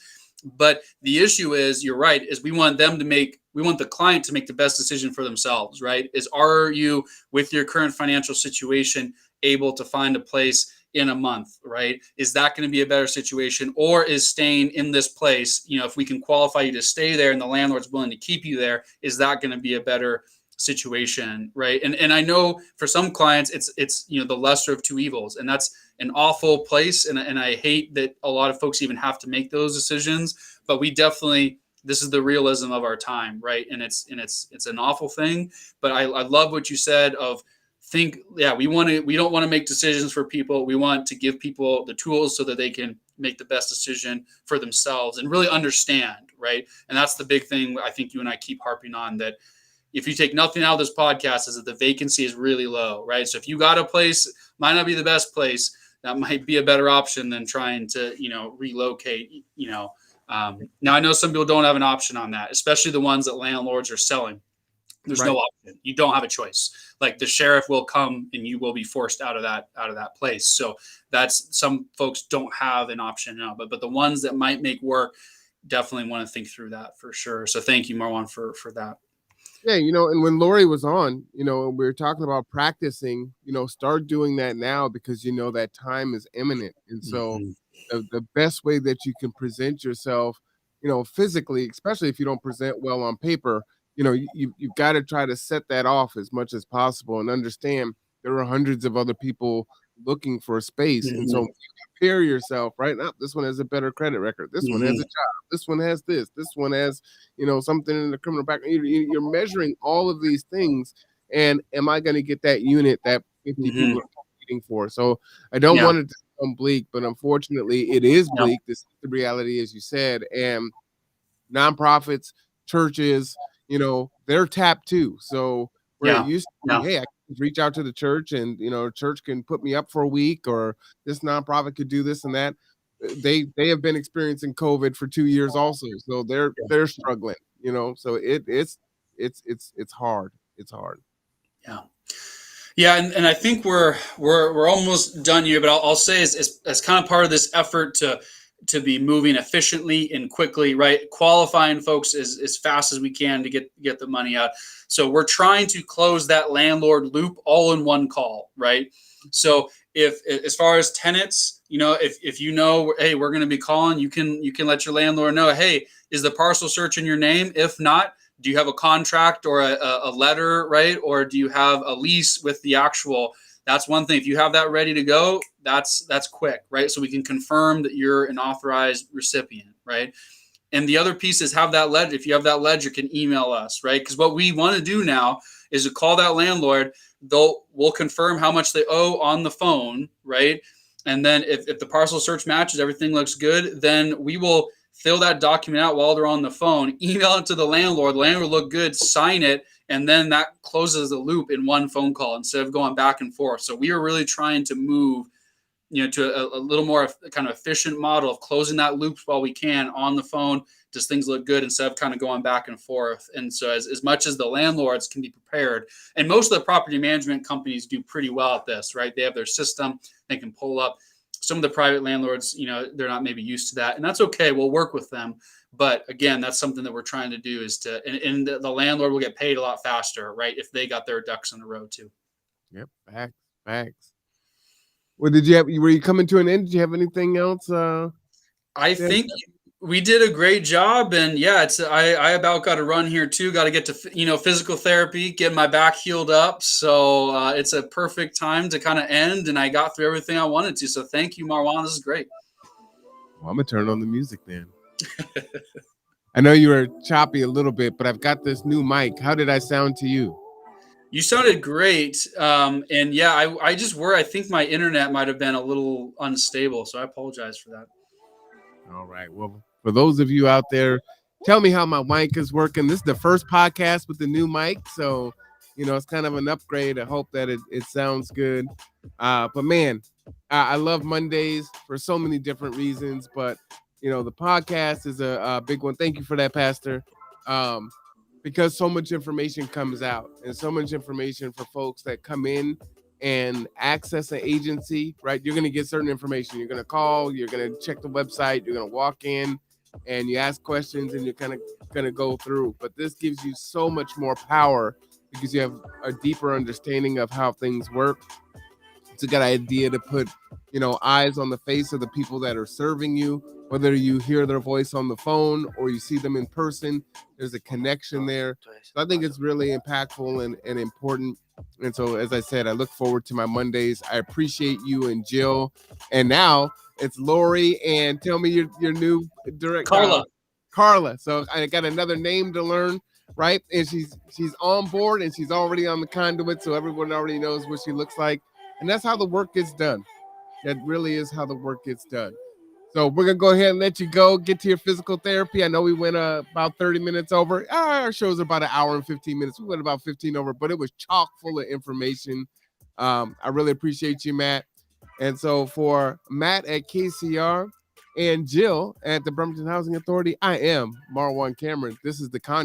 But the issue is, you're right, is we want the client to make the best decision for themselves, right? Are you, with your current financial situation, able to find a place in a month, right? Is that going to be a better situation? Or is staying in this place, if we can qualify you to stay there and the landlord's willing to keep you there, is that going to be a better situation, right? And I know for some clients, it's the lesser of two evils, and that's an awful place. And I hate that a lot of folks even have to make those decisions, but this is the realism of our time, right? And it's an awful thing, but I love what you said of we don't want to make decisions for people. We want to give people the tools so that they can make the best decision for themselves and really understand, right? And that's the big thing I think you and I keep harping on, that if you take nothing out of this podcast, is that the vacancy is really low, right? So if you got a place, might not be the best place, that might be a better option than trying to, relocate, Now I know some people don't have an option on that, especially the ones that landlords are selling. There's no option. You don't have a choice. Like, the sheriff will come and you will be forced out of that place. So that's, some folks don't have an option now, but the ones that might make work definitely want to think through that for sure. So thank you, Marwan, for that. Yeah, and when Lori was on, we were talking about practicing, start doing that now, because that time is imminent. And so the best way that you can present yourself, physically, especially if you don't present well on paper, you've got to try to set that off as much as possible and understand there are hundreds of other people looking for a space. And so compare yourself, right? Now, this one has a better credit record. This one has a job. This one has this. This one has, something in the criminal background. You're measuring all of these things. And am I going to get that unit that 50 people are competing for? So I don't want it to sound bleak, but unfortunately it is bleak. This is the reality, as you said. And nonprofits, churches, they're tapped too. So where it used to be, hey, I can reach out to the church and, church can put me up for a week, or this nonprofit could do this and that. They have been experiencing COVID for 2 years also. So they're struggling, so it's hard. It's hard. Yeah. Yeah. And I think we're almost done here, but I'll say as kind of part of this effort to be moving efficiently and quickly, right? Qualifying folks as fast as we can to get the money out. So we're trying to close that landlord loop all in one call, right? So if, as far as tenants, if hey, we're going to be calling, you can let your landlord know, hey, is the parcel search in your name? If not, do you have a contract or a letter, right? Or do you have a lease with the actual? That's one thing. If you have that ready to go, that's quick, right? So we can confirm that you're an authorized recipient, right? And the other piece is have that ledger. If you have that ledger, can email us, right? Because what we want to do now is to call that landlord. We'll confirm how much they owe on the phone, right? And then if the parcel search matches, everything looks good, then we will fill that document out while they're on the phone, email it to the landlord. The landlord will look good, sign it, and then that closes the loop in one phone call instead of going back and forth. So we are really trying to move, to a little more kind of efficient model of closing that loop while we can on the phone. Does things look good instead of kind of going back and forth? And so as much as the landlords can be prepared, and most of the property management companies do pretty well at this, right? They have their system, they can pull up some of the private landlords, they're not maybe used to that, and that's okay. We'll work with them. But again, that's something that we're trying to do is and the landlord will get paid a lot faster, right? If they got their ducks in a row too. Yep. Facts. Well, were you coming to an end? Did you have anything else? I think we did a great job, and yeah, I about got to run here too. Got to get to physical therapy, get my back healed up. So it's a perfect time to kind of end, and I got through everything I wanted to. So thank you, Marwan. This is great. Well, I'm gonna turn on the music then. I know you were choppy a little bit, but I've got this new mic. How did I sound to you? You sounded great. And yeah, I just I think my internet might have been a little unstable. So I apologize for that. All right. Well, for those of you out there, tell me how my mic is working. This is the first podcast with the new mic. So, it's kind of an upgrade. I hope that it sounds good. But man, I love Mondays for so many different reasons. But, the podcast is a big one. Thank you for that, Pastor. Because so much information comes out and so much information for folks that come in and access an agency, right? You're going to get certain information. You're going to call, you're going to check the website, you're going to walk in and you ask questions and you're kind of going to go through. But this gives you so much more power because you have a deeper understanding of how things work. It's a good idea to put, eyes on the face of the people that are serving you, whether you hear their voice on the phone or you see them in person. There's a connection there. So I think it's really impactful and important. And so, as I said, I look forward to my Mondays. I appreciate you and Jill. And now it's Lori. And tell me your new director, Carla. So I got another name to learn, right? And she's on board and she's already on the Conduit. So everyone already knows what she looks like. And that's how the work gets done. That really is how the work gets done. So we're going to go ahead and let you go, get to your physical therapy. I know we went about 30 minutes over. Our show's about an hour and 15 minutes. We went about 15 over, but it was chock full of information. I really appreciate you, Matt. And so for Matt at KCR and Jill at the Bremerton Housing Authority, I am Marwan Cameron. This is the Conduit.